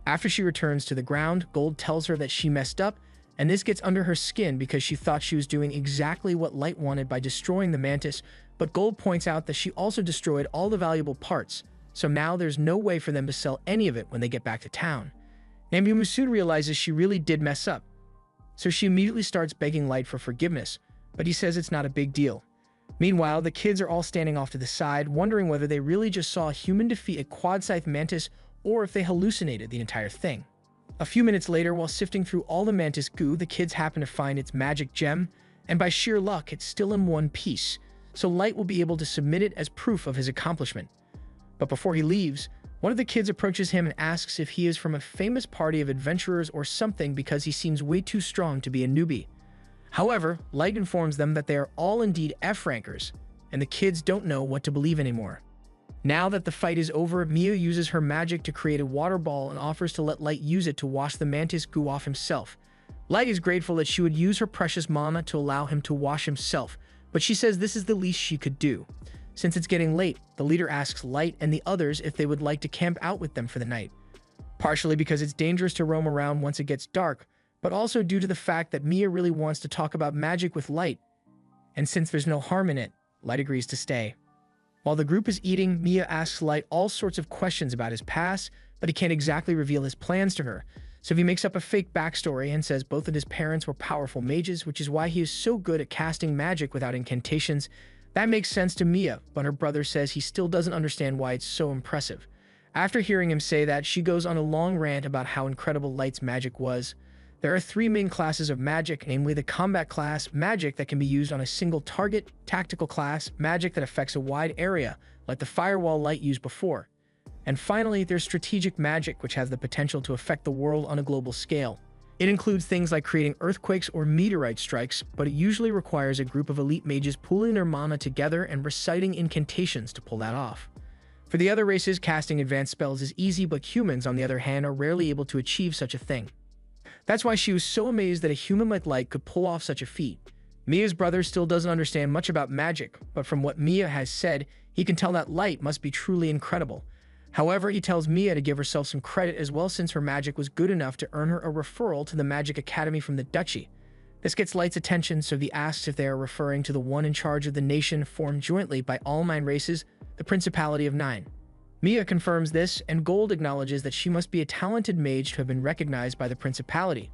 After she returns to the ground, Gold tells her that she messed up, and this gets under her skin because she thought she was doing exactly what Light wanted by destroying the mantis, but Gold points out that she also destroyed all the valuable parts, so now there's no way for them to sell any of it when they get back to town. Nemu soon realizes she really did mess up, so she immediately starts begging Light for forgiveness, but he says it's not a big deal. Meanwhile, the kids are all standing off to the side, wondering whether they really just saw a human defeat a quad-scythe mantis or if they hallucinated the entire thing. A few minutes later, while sifting through all the mantis goo, the kids happen to find its magic gem, and by sheer luck, it's still in one piece, so Light will be able to submit it as proof of his accomplishment. But before he leaves, One of the kids approaches him and asks if he is from a famous party of adventurers or something because he seems way too strong to be a newbie. However, Light informs them that they are all indeed F-rankers, and the kids don't know what to believe anymore. Now that the fight is over, Mia uses her magic to create a water ball and offers to let Light use it to wash the mantis goo off himself. Light is grateful that she would use her precious mana to allow him to wash himself, but she says this is the least she could do. Since it's getting late, the leader asks Light and the others if they would like to camp out with them for the night. Partially because it's dangerous to roam around once it gets dark, but also due to the fact that Mia really wants to talk about magic with Light. And since there's no harm in it, Light agrees to stay. While the group is eating, Mia asks Light all sorts of questions about his past, but he can't exactly reveal his plans to her. So he makes up a fake backstory and says both of his parents were powerful mages, which is why he is so good at casting magic without incantations. That makes sense to Mia, but her brother says he still doesn't understand why it's so impressive. After hearing him say that, she goes on a long rant about how incredible Light's magic was. There are 3 main classes of magic, namely the combat class, magic that can be used on a single target, tactical class, magic that affects a wide area, like the firewall Light used before. And finally, there's strategic magic, which has the potential to affect the world on a global scale. It includes things like creating earthquakes or meteorite strikes, but it usually requires a group of elite mages pooling their mana together and reciting incantations to pull that off. For the other races, casting advanced spells is easy, but humans, on the other hand, are rarely able to achieve such a thing. That's why she was so amazed that a human like Light could pull off such a feat. Mia's brother still doesn't understand much about magic, but from what Mia has said, he can tell that Light must be truly incredible. However, he tells Mia to give herself some credit as well since her magic was good enough to earn her a referral to the Magic Academy from the Duchy. This gets Light's attention, so he asks if they are referring to the one in charge of the nation formed jointly by all 9 races, the Principality of 9. Mia confirms this, and Gold acknowledges that she must be a talented mage to have been recognized by the Principality.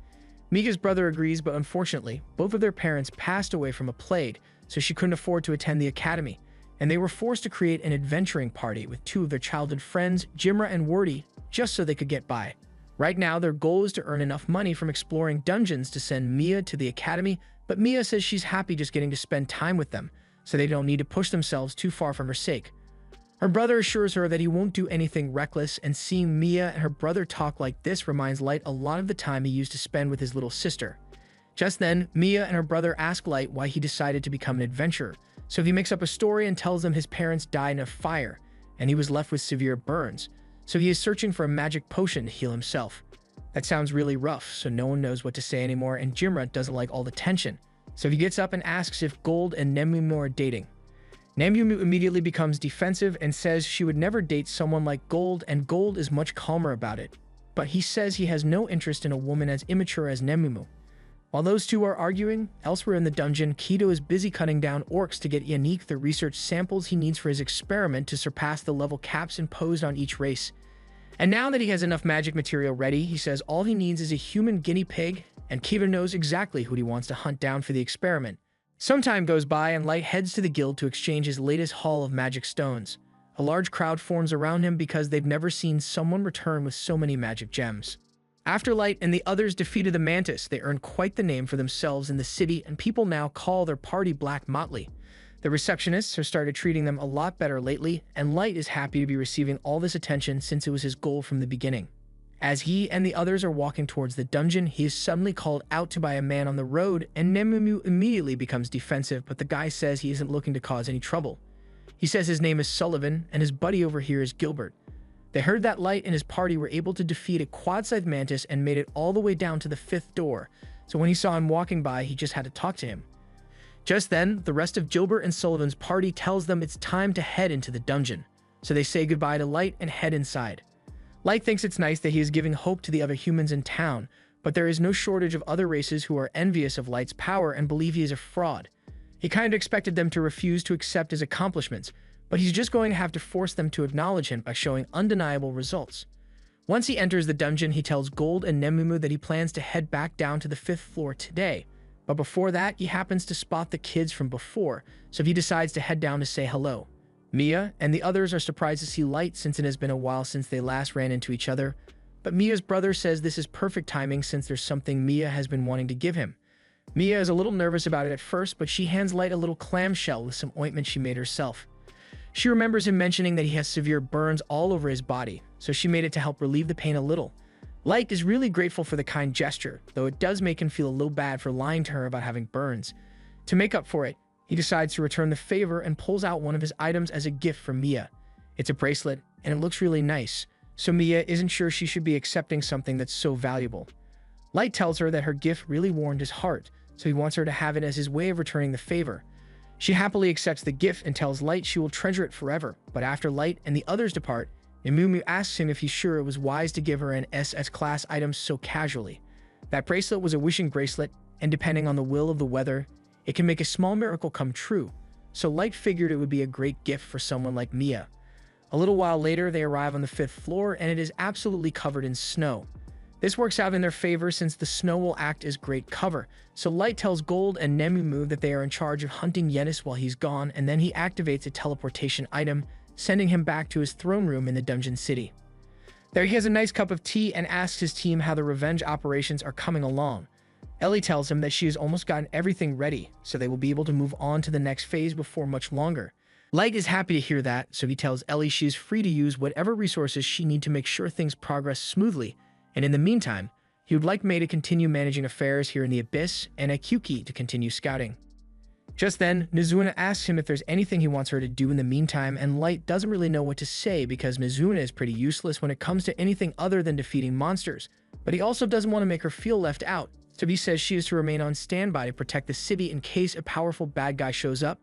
Mia's brother agrees, but unfortunately, both of their parents passed away from a plague, so she couldn't afford to attend the academy, and they were forced to create an adventuring party with 2 of their childhood friends, Jimra and Wordy, just so they could get by. Right now, their goal is to earn enough money from exploring dungeons to send Mia to the academy, but Mia says she's happy just getting to spend time with them, so they don't need to push themselves too far for her sake. Her brother assures her that he won't do anything reckless, and seeing Mia and her brother talk like this reminds Light a lot of the time he used to spend with his little sister. Just then, Mia and her brother ask Light why he decided to become an adventurer, so he makes up a story and tells them his parents died in a fire, and he was left with severe burns, so he is searching for a magic potion to heal himself. That sounds really rough, so no one knows what to say anymore, and Jimra doesn't like all the tension, so he gets up and asks if Gold and Nemumu are dating. Nemumu immediately becomes defensive and says she would never date someone like Gold, and Gold is much calmer about it. But he says he has no interest in a woman as immature as Nemumu. While those two are arguing, elsewhere in the dungeon, Kido is busy cutting down orcs to get Yannick the research samples he needs for his experiment to surpass the level caps imposed on each race. And now that he has enough magic material ready, he says all he needs is a human guinea pig, and Kido knows exactly who he wants to hunt down for the experiment. Some time goes by and Light heads to the guild to exchange his latest haul of magic stones. A large crowd forms around him because they've never seen someone return with so many magic gems. After Light and the others defeated the Mantis, they earned quite the name for themselves in the city, and people now call their party Black Motley. The receptionists have started treating them a lot better lately, and Light is happy to be receiving all this attention since it was his goal from the beginning. As he and the others are walking towards the dungeon, he is suddenly called out to by a man on the road, and Nemumu immediately becomes defensive, but the guy says he isn't looking to cause any trouble. He says his name is Sullivan, and his buddy over here is Gilbert. They heard that Light and his party were able to defeat a quad-sized mantis and made it all the way down to the 5th door, so when he saw him walking by, he just had to talk to him. Just then, the rest of Gilbert and Sullivan's party tells them it's time to head into the dungeon, so they say goodbye to Light and head inside. Light thinks it's nice that he is giving hope to the other humans in town, but there is no shortage of other races who are envious of Light's power and believe he is a fraud. He kind of expected them to refuse to accept his accomplishments, but he's just going to have to force them to acknowledge him by showing undeniable results. Once he enters the dungeon, he tells Gold and Nemumu that he plans to head back down to the 5th floor today, but before that, he happens to spot the kids from before, so he decides to head down to say hello. Mia and the others are surprised to see Light since it has been a while since they last ran into each other, but Mia's brother says this is perfect timing since there's something Mia has been wanting to give him. Mia is a little nervous about it at first, but she hands Light a little clamshell with some ointment she made herself. She remembers him mentioning that he has severe burns all over his body, so she made it to help relieve the pain a little. Light is really grateful for the kind gesture, though it does make him feel a little bad for lying to her about having burns. To make up for it, he decides to return the favor and pulls out one of his items as a gift from Mia. It's a bracelet, and it looks really nice, so Mia isn't sure she should be accepting something that's so valuable. Light tells her that her gift really warmed his heart, so he wants her to have it as his way of returning the favor. She happily accepts the gift and tells Light she will treasure it forever, but after Light and the others depart, Nimumu asks him if he's sure it was wise to give her an SS-class item so casually. That bracelet was a wishing bracelet, and depending on the will of the weather, it can make a small miracle come true, so Light figured it would be a great gift for someone like Mia. A little while later, they arrive on the 5th floor, and it is absolutely covered in snow. This works out in their favor since the snow will act as great cover, so Light tells Gold and Nemumu that they are in charge of hunting Yenis while he's gone, and then he activates a teleportation item, sending him back to his throne room in the dungeon city. There he has a nice cup of tea and asks his team how the revenge operations are coming along. Ellie tells him that she has almost gotten everything ready, so they will be able to move on to the next phase before much longer. Light is happy to hear that, so he tells Ellie she is free to use whatever resources she needs to make sure things progress smoothly, and in the meantime, he would like Mei to continue managing affairs here in the Abyss and Akuki to continue scouting. Just then, Mizuna asks him if there's anything he wants her to do in the meantime, and Light doesn't really know what to say because Mizuna is pretty useless when it comes to anything other than defeating monsters, but he also doesn't want to make her feel left out, so he says she is to remain on standby to protect the city in case a powerful bad guy shows up.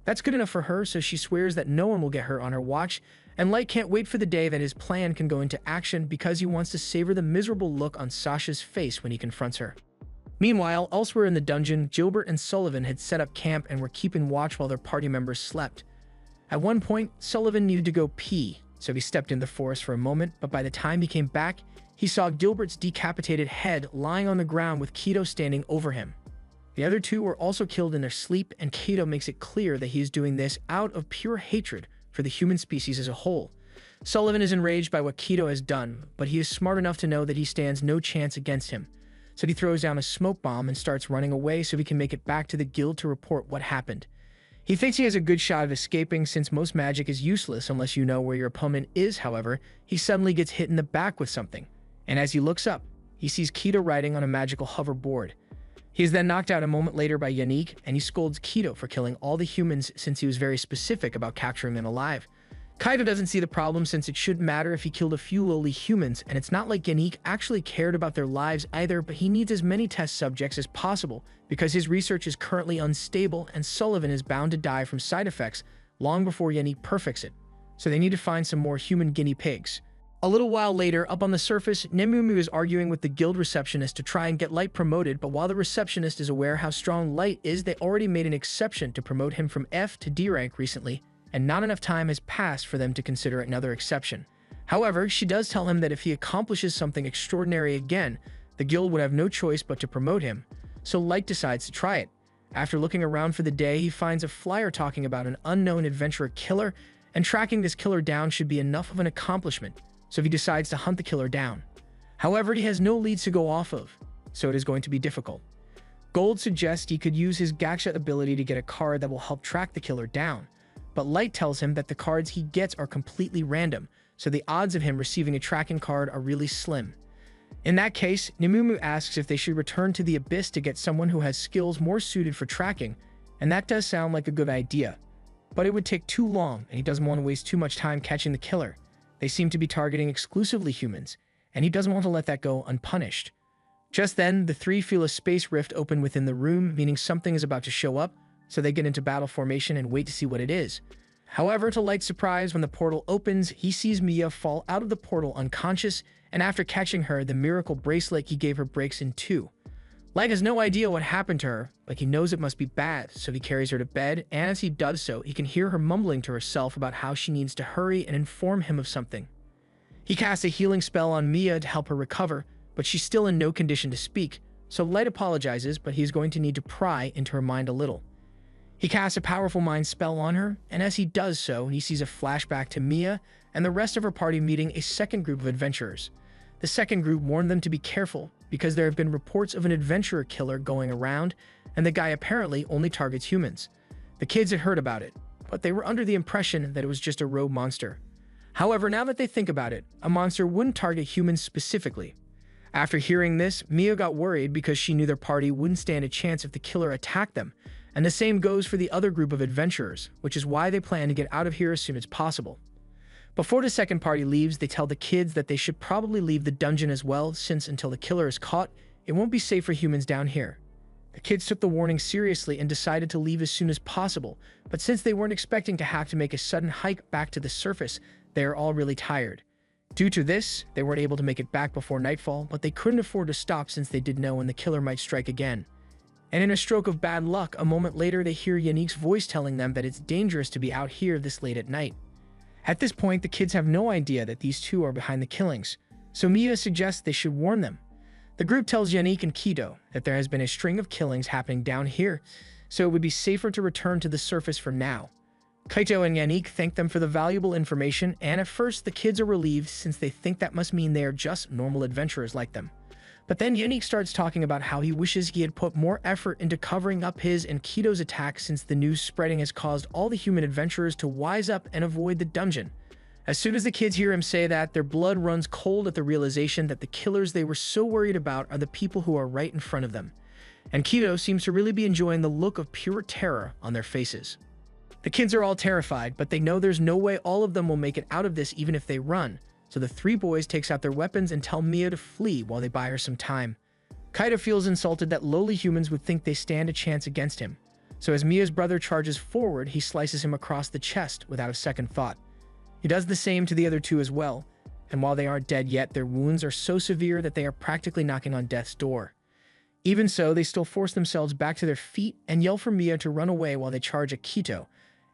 That's good enough for her, so she swears that no one will get her on her watch, and Light can't wait for the day that his plan can go into action because he wants to savor the miserable look on Sasha's face when he confronts her. Meanwhile, elsewhere in the dungeon, Gilbert and Sullivan had set up camp and were keeping watch while their party members slept. At one point, Sullivan needed to go pee, so he stepped in the forest for a moment, but by the time he came back, he saw Gilbert's decapitated head lying on the ground with Keto standing over him. The other two were also killed in their sleep, and Keto makes it clear that he is doing this out of pure hatred for the human species as a whole. Sullivan is enraged by what Keto has done, but he is smart enough to know that he stands no chance against him. So he throws down a smoke bomb and starts running away so he can make it back to the guild to report what happened. He thinks he has a good shot of escaping since most magic is useless unless you know where your opponent is. However, he suddenly gets hit in the back with something, and as he looks up, he sees Keto riding on a magical hoverboard. He is then knocked out a moment later by Yannick, and he scolds Keto for killing all the humans since he was very specific about capturing them alive. Kaido doesn't see the problem since it shouldn't matter if he killed a few lowly humans, and it's not like Yannick actually cared about their lives either, but he needs as many test subjects as possible because his research is currently unstable and Sullivan is bound to die from side effects long before Yannick perfects it, so they need to find some more human guinea pigs. A little while later, up on the surface, Nemumu is arguing with the guild receptionist to try and get Light promoted, but while the receptionist is aware how strong Light is, they already made an exception to promote him from F to D rank recently, and not enough time has passed for them to consider another exception. However, she does tell him that if he accomplishes something extraordinary again, the guild would have no choice but to promote him, so Light decides to try it. After looking around for the day, he finds a flyer talking about an unknown adventurer killer, and tracking this killer down should be enough of an accomplishment, so he decides to hunt the killer down. However, he has no leads to go off of, so it is going to be difficult. Gold suggests he could use his Gacha ability to get a card that will help track the killer down, but Light tells him that the cards he gets are completely random, so the odds of him receiving a tracking card are really slim. In that case, Nemumu asks if they should return to the Abyss to get someone who has skills more suited for tracking, and that does sound like a good idea, but it would take too long and he doesn't want to waste too much time catching the killer. They seem to be targeting exclusively humans, and he doesn't want to let that go unpunished. Just then, the three feel a space rift open within the room, meaning something is about to show up, so they get into battle formation and wait to see what it is. However, to Light's surprise, when the portal opens, he sees Mia fall out of the portal unconscious, and after catching her, the miracle bracelet he gave her breaks in two. Light has no idea what happened to her, but he knows it must be bad, so he carries her to bed, and as he does so, he can hear her mumbling to herself about how she needs to hurry and inform him of something. He casts a healing spell on Mia to help her recover, but she's still in no condition to speak, so Light apologizes, but he's going to need to pry into her mind a little. He casts a powerful mind spell on her, and as he does so, he sees a flashback to Mia and the rest of her party meeting a second group of adventurers. The second group warned them to be careful, because there have been reports of an adventurer killer going around, and the guy apparently only targets humans. The kids had heard about it, but they were under the impression that it was just a rogue monster. However, now that they think about it, a monster wouldn't target humans specifically. After hearing this, Mia got worried because she knew their party wouldn't stand a chance if the killer attacked them, and the same goes for the other group of adventurers, which is why they plan to get out of here as soon as possible. Before the second party leaves, they tell the kids that they should probably leave the dungeon as well, since until the killer is caught, it won't be safe for humans down here. The kids took the warning seriously and decided to leave as soon as possible, but since they weren't expecting to have to make a sudden hike back to the surface, they are all really tired. Due to this, they weren't able to make it back before nightfall, but they couldn't afford to stop since they did know when the killer might strike again. And in a stroke of bad luck, a moment later they hear Yannick's voice telling them that it's dangerous to be out here this late at night. At this point, the kids have no idea that these two are behind the killings, so Mia suggests they should warn them. The group tells Yannick and Kido that there has been a string of killings happening down here, so it would be safer to return to the surface for now. Kaito and Yannick thank them for the valuable information, and at first the kids are relieved since they think that must mean they are just normal adventurers like them. But then Yannick starts talking about how he wishes he had put more effort into covering up his and Kido's attacks since the news spreading has caused all the human adventurers to wise up and avoid the dungeon. As soon as the kids hear him say that, their blood runs cold at the realization that the killers they were so worried about are the people who are right in front of them. And Kido seems to really be enjoying the look of pure terror on their faces. The kids are all terrified, but they know there's no way all of them will make it out of this even if they run, so the three boys takes out their weapons and tell Mia to flee while they buy her some time. Kaito feels insulted that lowly humans would think they stand a chance against him, so as Mia's brother charges forward, he slices him across the chest without a second thought. He does the same to the other two as well, and while they aren't dead yet, their wounds are so severe that they are practically knocking on death's door. Even so, they still force themselves back to their feet and yell for Mia to run away while they charge at Kito,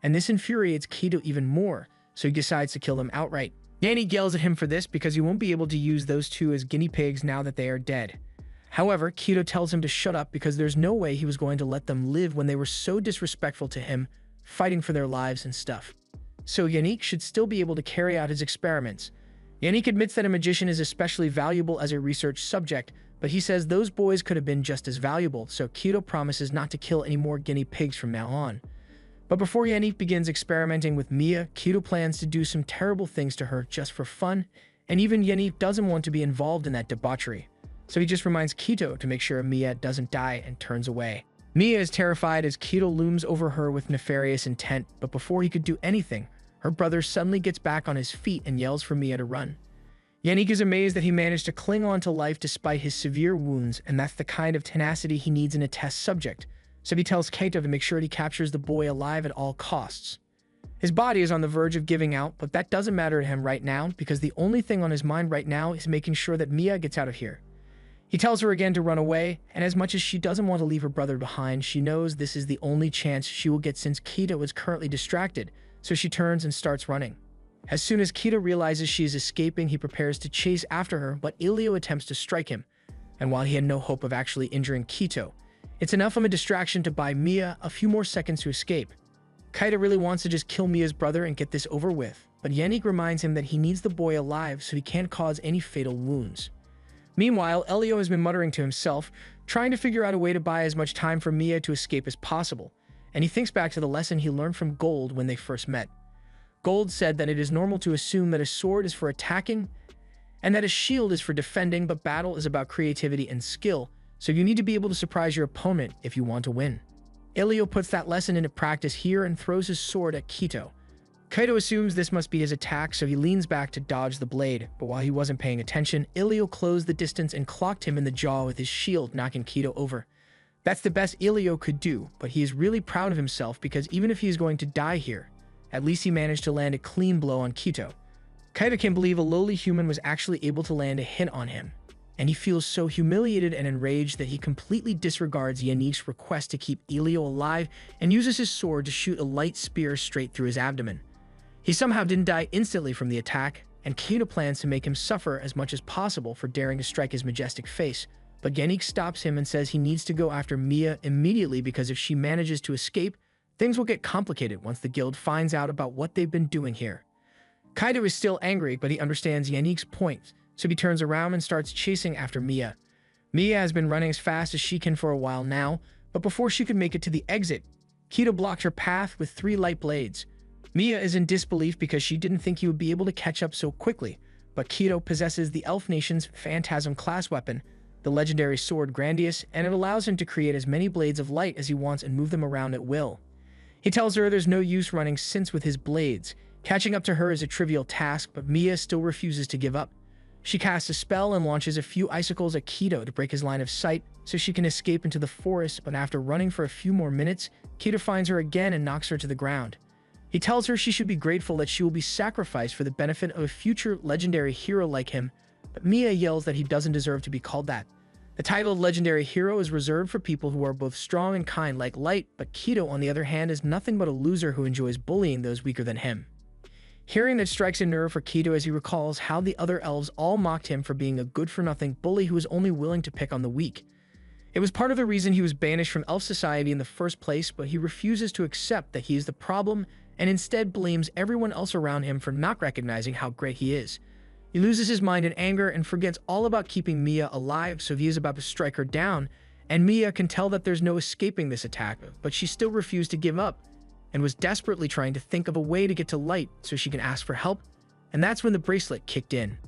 and this infuriates Kido even more, so he decides to kill them outright. Yannick yells at him for this because he won't be able to use those two as guinea pigs now that they are dead. However, Kido tells him to shut up because there's no way he was going to let them live when they were so disrespectful to him, fighting for their lives and stuff. So Yannick should still be able to carry out his experiments. Yannick admits that a magician is especially valuable as a research subject, but he says those boys could have been just as valuable, so Kido promises not to kill any more guinea pigs from now on. But before Yannick begins experimenting with Mia, Kido plans to do some terrible things to her just for fun, and even Yannick doesn't want to be involved in that debauchery. So he just reminds Kido to make sure Mia doesn't die and turns away. Mia is terrified as Kido looms over her with nefarious intent, but before he could do anything, her brother suddenly gets back on his feet and yells for Mia to run. Yannick is amazed that he managed to cling on to life despite his severe wounds, and that's the kind of tenacity he needs in a test subject. So he tells Kaito to make sure he captures the boy alive at all costs. His body is on the verge of giving out, but that doesn't matter to him right now because the only thing on his mind right now is making sure that Mia gets out of here. He tells her again to run away, and as much as she doesn't want to leave her brother behind, she knows this is the only chance she will get since Kaito is currently distracted, so she turns and starts running. As soon as Kaito realizes she is escaping, he prepares to chase after her, but Elio attempts to strike him, and while he had no hope of actually injuring Kaito, it's enough of a distraction to buy Mia a few more seconds to escape. Kaito really wants to just kill Mia's brother and get this over with, but Yannick reminds him that he needs the boy alive so he can't cause any fatal wounds. Meanwhile, Elio has been muttering to himself, trying to figure out a way to buy as much time for Mia to escape as possible, and he thinks back to the lesson he learned from Gold when they first met. Gold said that it is normal to assume that a sword is for attacking and that a shield is for defending, but battle is about creativity and skill, so you need to be able to surprise your opponent if you want to win. Elio puts that lesson into practice here and throws his sword at Kaito. Kaito assumes this must be his attack, so he leans back to dodge the blade, but while he wasn't paying attention, Elio closed the distance and clocked him in the jaw with his shield, knocking Kaito over. That's the best Elio could do, but he is really proud of himself because even if he is going to die here, at least he managed to land a clean blow on Kaito. Kaito can't believe a lowly human was actually able to land a hit on him, and he feels so humiliated and enraged that he completely disregards Yannick's request to keep Elio alive and uses his sword to shoot a light spear straight through his abdomen. He somehow didn't die instantly from the attack, and Kaito plans to make him suffer as much as possible for daring to strike his majestic face, but Yannick stops him and says he needs to go after Mia immediately because if she manages to escape, things will get complicated once the guild finds out about what they've been doing here. Kaito is still angry, but he understands Yannick's point, so he turns around and starts chasing after Mia. Mia has been running as fast as she can for a while now, but before she could make it to the exit, Kaito blocked her path with 3 light blades. Mia is in disbelief because she didn't think he would be able to catch up so quickly, but Kido possesses the Elf Nation's Phantasm class weapon, the legendary sword Grandius, and it allows him to create as many blades of light as he wants and move them around at will. He tells her there's no use running since with his blades. Catching up to her is a trivial task, but Mia still refuses to give up. She casts a spell and launches a few icicles at Kido to break his line of sight so she can escape into the forest, but after running for a few more minutes, Kido finds her again and knocks her to the ground. He tells her she should be grateful that she will be sacrificed for the benefit of a future legendary hero like him, but Mia yells that he doesn't deserve to be called that. The title of legendary hero is reserved for people who are both strong and kind like Light, but Kido, on the other hand, is nothing but a loser who enjoys bullying those weaker than him. Hearing that strikes a nerve for Kido as he recalls how the other elves all mocked him for being a good-for-nothing bully who was only willing to pick on the weak. It was part of the reason he was banished from elf society in the first place, but he refuses to accept that he is the problem and instead blames everyone else around him for not recognizing how great he is. He loses his mind in anger and forgets all about keeping Mia alive, so he is about to strike her down, and Mia can tell that there's no escaping this attack, but she still refused to give up and was desperately trying to think of a way to get to Light so she can ask for help, and that's when the bracelet kicked in.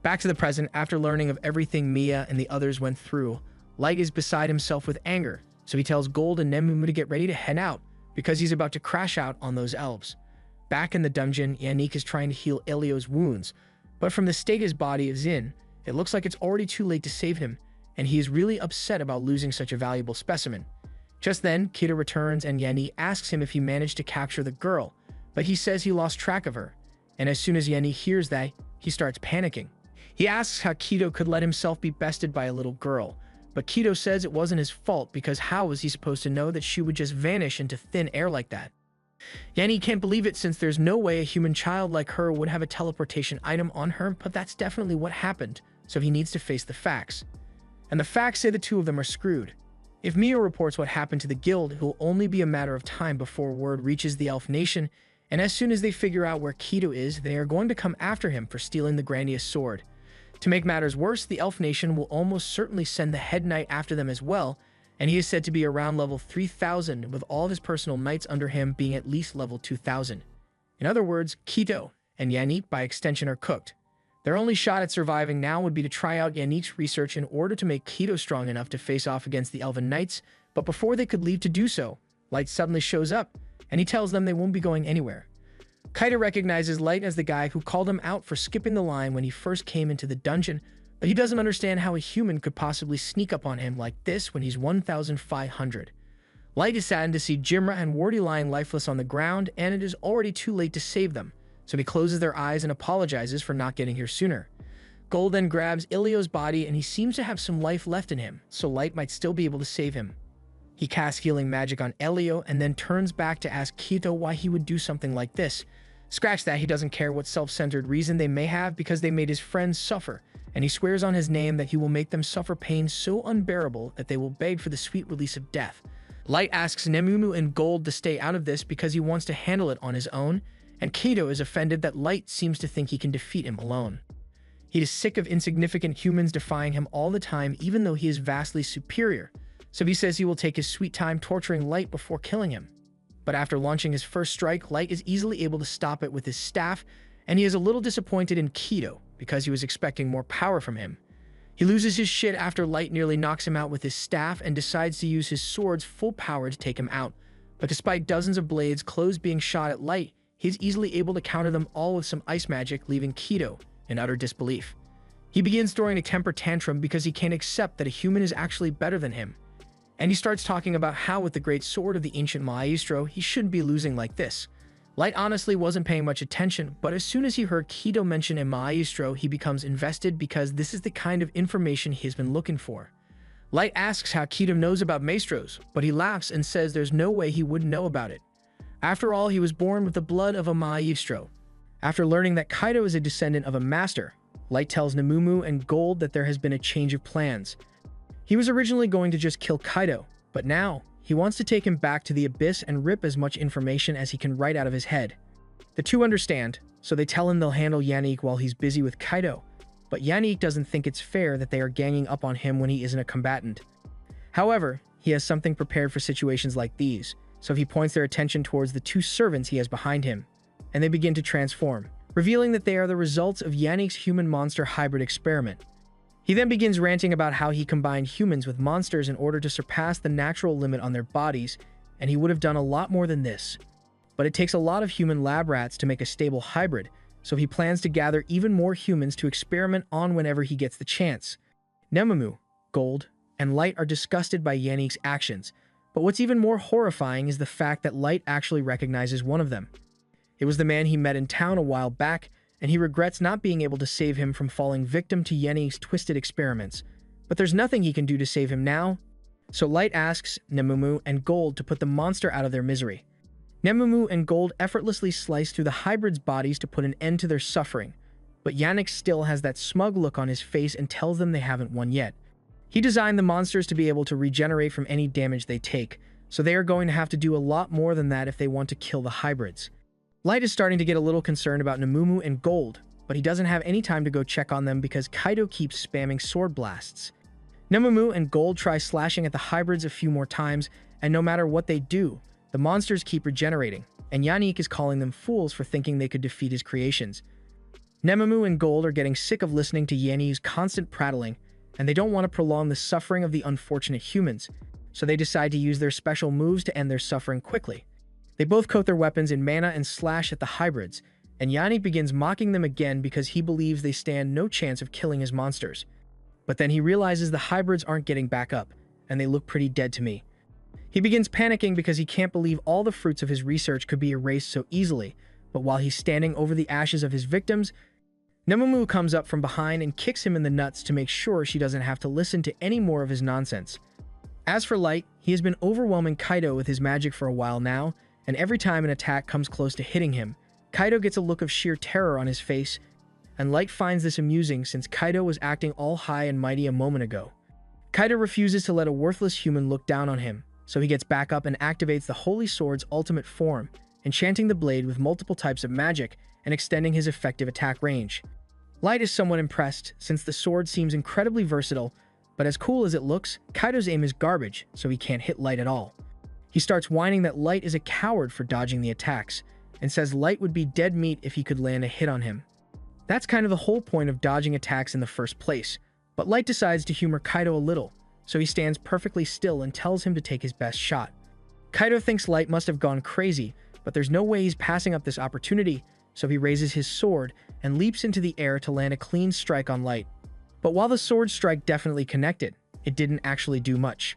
Back to the present, after learning of everything Mia and the others went through, Light is beside himself with anger, so he tells Gold and Nemumu to get ready to head out, because he's about to crash out on those elves. Back in the dungeon, Yannick is trying to heal Elio's wounds, but from the state his body is in, it looks like it's already too late to save him, and he is really upset about losing such a valuable specimen. Just then, Kido returns and Yanni asks him if he managed to capture the girl, but he says he lost track of her, and as soon as Yanni hears that, he starts panicking. He asks how Kido could let himself be bested by a little girl, but Kido says it wasn't his fault because how was he supposed to know that she would just vanish into thin air like that? Yanni can't believe it since there's no way a human child like her would have a teleportation item on her, but that's definitely what happened, so he needs to face the facts. And the facts say the two of them are screwed. If Mia reports what happened to the guild, it will only be a matter of time before word reaches the Elf Nation, and as soon as they figure out where Kido is, they are going to come after him for stealing the Grandius sword. To make matters worse, the Elf Nation will almost certainly send the head knight after them as well, and he is said to be around level 3000, with all of his personal knights under him being at least level 2000. In other words, Kido and Yannick by extension are cooked. Their only shot at surviving now would be to try out Yannick's research in order to make Kido strong enough to face off against the Elven Knights, but before they could leave to do so, Light suddenly shows up, and he tells them they won't be going anywhere. Kaido recognizes Light as the guy who called him out for skipping the line when he first came into the dungeon, but he doesn't understand how a human could possibly sneak up on him like this when he's 1,500. Light is saddened to see Jimra and Wardy lying lifeless on the ground, and it is already too late to save them, so he closes their eyes and apologizes for not getting here sooner. Gold then grabs Ilio's body, and he seems to have some life left in him, so Light might still be able to save him. He casts healing magic on Elio and then turns back to ask Kido why he would do something like this. Scratch that, he doesn't care what self-centered reason they may have because they made his friends suffer, and he swears on his name that he will make them suffer pain so unbearable that they will beg for the sweet release of death. Light asks Nemumu and Gold to stay out of this because he wants to handle it on his own, and Kido is offended that Light seems to think he can defeat him alone. He is sick of insignificant humans defying him all the time even though he is vastly superior, so he says he will take his sweet time torturing Light before killing him. But after launching his first strike, Light is easily able to stop it with his staff, and he is a little disappointed in Kido because he was expecting more power from him. He loses his shit after Light nearly knocks him out with his staff and decides to use his sword's full power to take him out, but despite dozens of blades close being shot at Light, he is easily able to counter them all with some ice magic, leaving Kido in utter disbelief. He begins throwing a temper tantrum because he can't accept that a human is actually better than him, and he starts talking about how with the great sword of the ancient Maestro, he shouldn't be losing like this. Light honestly wasn't paying much attention, but as soon as he heard Kido mention a Maestro, he becomes invested because this is the kind of information he's been looking for. Light asks how Kido knows about Maestros, but he laughs and says there's no way he wouldn't know about it. After all, he was born with the blood of a Maestro. After learning that Kaido is a descendant of a master, Light tells Nemumu and Gold that there has been a change of plans. He was originally going to just kill Kaido, but now he wants to take him back to the abyss and rip as much information as he can right out of his head. The two understand, so they tell him they'll handle Yannick while he's busy with Kaido, but Yannick doesn't think it's fair that they are ganging up on him when he isn't a combatant. However, he has something prepared for situations like these. so he points their attention towards the two servants he has behind him, and they begin to transform, revealing that they are the results of Yannick's human-monster hybrid experiment. He then begins ranting about how he combined humans with monsters in order to surpass the natural limit on their bodies, and he would have done a lot more than this. But it takes a lot of human lab rats to make a stable hybrid, so he plans to gather even more humans to experiment on whenever he gets the chance. Nemamu, Gold, and Light are disgusted by Yannick's actions, but what's even more horrifying is the fact that Light actually recognizes one of them. It was the man he met in town a while back, and he regrets not being able to save him from falling victim to Yannick's twisted experiments. But there's nothing he can do to save him now, so Light asks Nemamu and Gold to put the monster out of their misery. Nemamu and Gold effortlessly slice through the hybrids' bodies to put an end to their suffering, but Yannick still has that smug look on his face and tells them they haven't won yet. He designed the monsters to be able to regenerate from any damage they take, so they are going to have to do a lot more than that if they want to kill the hybrids. Light is starting to get a little concerned about Nemamu and Gold, but he doesn't have any time to go check on them because Kaido keeps spamming sword blasts. Nemamu and Gold try slashing at the hybrids a few more times, and no matter what they do, the monsters keep regenerating, and Yannick is calling them fools for thinking they could defeat his creations. Nemamu and Gold are getting sick of listening to Yannick's constant prattling, and they don't want to prolong the suffering of the unfortunate humans, so they decide to use their special moves to end their suffering quickly. They both coat their weapons in mana and slash at the hybrids, and Yannick begins mocking them again because he believes they stand no chance of killing his monsters. But then he realizes the hybrids aren't getting back up, and they look pretty dead to me. He begins panicking because he can't believe all the fruits of his research could be erased so easily, but while he's standing over the ashes of his victims, Nemamu comes up from behind and kicks him in the nuts to make sure she doesn't have to listen to any more of his nonsense. As for Light, he has been overwhelming Kaido with his magic for a while now, and every time an attack comes close to hitting him, Kaido gets a look of sheer terror on his face, and Light finds this amusing since Kaido was acting all high and mighty a moment ago. Kaido refuses to let a worthless human look down on him, so he gets back up and activates the Holy Sword's ultimate form, enchanting the blade with multiple types of magic and extending his effective attack range. Light is somewhat impressed since the sword seems incredibly versatile, but as cool as it looks, Kaido's aim is garbage, so he can't hit Light at all. He starts whining that Light is a coward for dodging the attacks, and says Light would be dead meat if he could land a hit on him. That's kind of the whole point of dodging attacks in the first place, but Light decides to humor Kaido a little, so he stands perfectly still and tells him to take his best shot. Kaido thinks Light must have gone crazy, but there's no way he's passing up this opportunity, so he raises his sword and leaps into the air to land a clean strike on Light. But while the sword strike definitely connected, it didn't actually do much.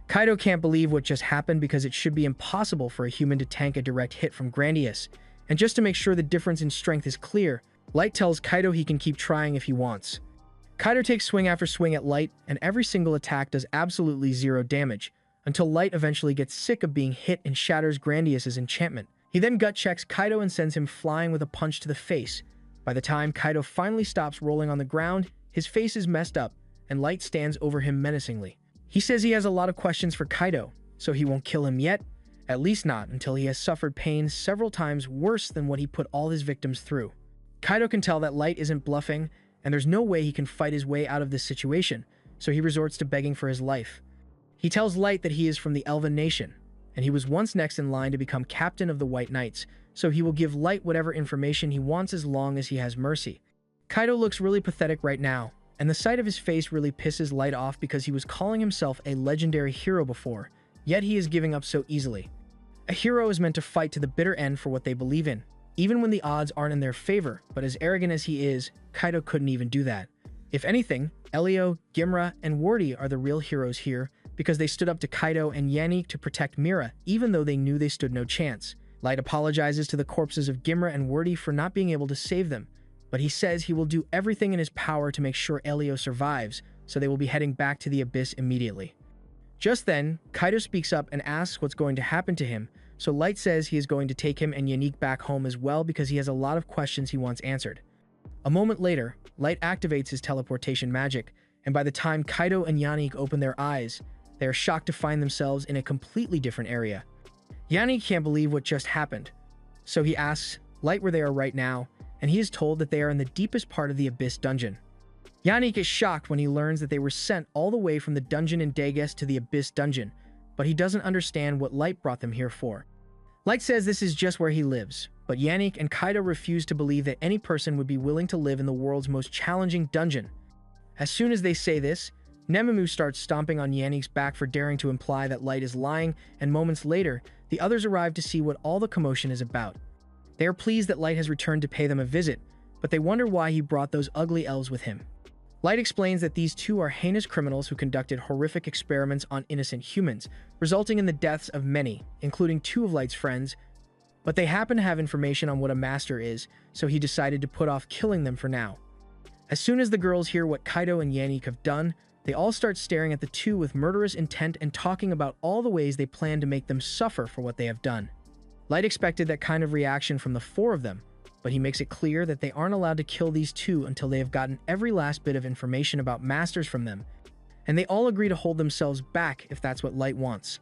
Kaido can't believe what just happened because it should be impossible for a human to tank a direct hit from Grandius, and just to make sure the difference in strength is clear, Light tells Kaido he can keep trying if he wants. Kaido takes swing after swing at Light, and every single attack does absolutely zero damage, until Light eventually gets sick of being hit and shatters Grandius's enchantment. He then gut-checks Kaido and sends him flying with a punch to the face. By the time Kaido finally stops rolling on the ground, his face is messed up, and Light stands over him menacingly. He says he has a lot of questions for Kaido, so he won't kill him yet, at least not until he has suffered pain several times worse than what he put all his victims through. Kaido can tell that Light isn't bluffing, and there's no way he can fight his way out of this situation, so he resorts to begging for his life. He tells Light that he is from the Elven Nation, and he was once next in line to become captain of the White Knights, so he will give Light whatever information he wants as long as he has mercy. Kaido looks really pathetic right now, and the sight of his face really pisses Light off because he was calling himself a legendary hero before, yet he is giving up so easily. A hero is meant to fight to the bitter end for what they believe in, even when the odds aren't in their favor, but as arrogant as he is, Kaido couldn't even do that. If anything, Elio, Gimra, and Wardy are the real heroes here because they stood up to Kaido and Yannick to protect Mira, even though they knew they stood no chance. Light apologizes to the corpses of Gimra and Wardy for not being able to save them, but he says he will do everything in his power to make sure Elio survives, so they will be heading back to the Abyss immediately. Just then, Kaido speaks up and asks what's going to happen to him, so Light says he is going to take him and Yannick back home as well because he has a lot of questions he wants answered. A moment later, Light activates his teleportation magic, and by the time Kaido and Yannick open their eyes, they are shocked to find themselves in a completely different area. Yannick can't believe what just happened, so he asks Light where they are right now, and he is told that they are in the deepest part of the Abyss dungeon. Yannick is shocked when he learns that they were sent all the way from the dungeon in Dages to the Abyss dungeon, but he doesn't understand what Light brought them here for. Light says this is just where he lives, but Yannick and Kaido refuse to believe that any person would be willing to live in the world's most challenging dungeon. As soon as they say this, Nemamu starts stomping on Yannick's back for daring to imply that Light is lying, and moments later, the others arrive to see what all the commotion is about. They are pleased that Light has returned to pay them a visit, but they wonder why he brought those ugly elves with him. Light explains that these two are heinous criminals who conducted horrific experiments on innocent humans, resulting in the deaths of many, including two of Light's friends, but they happen to have information on what a master is, so he decided to put off killing them for now. As soon as the girls hear what Kaido and Yannick have done, they all start staring at the two with murderous intent and talking about all the ways they plan to make them suffer for what they have done. Light expected that kind of reaction from the four of them, but he makes it clear that they aren't allowed to kill these two until they have gotten every last bit of information about masters from them, and they all agree to hold themselves back if that's what Light wants.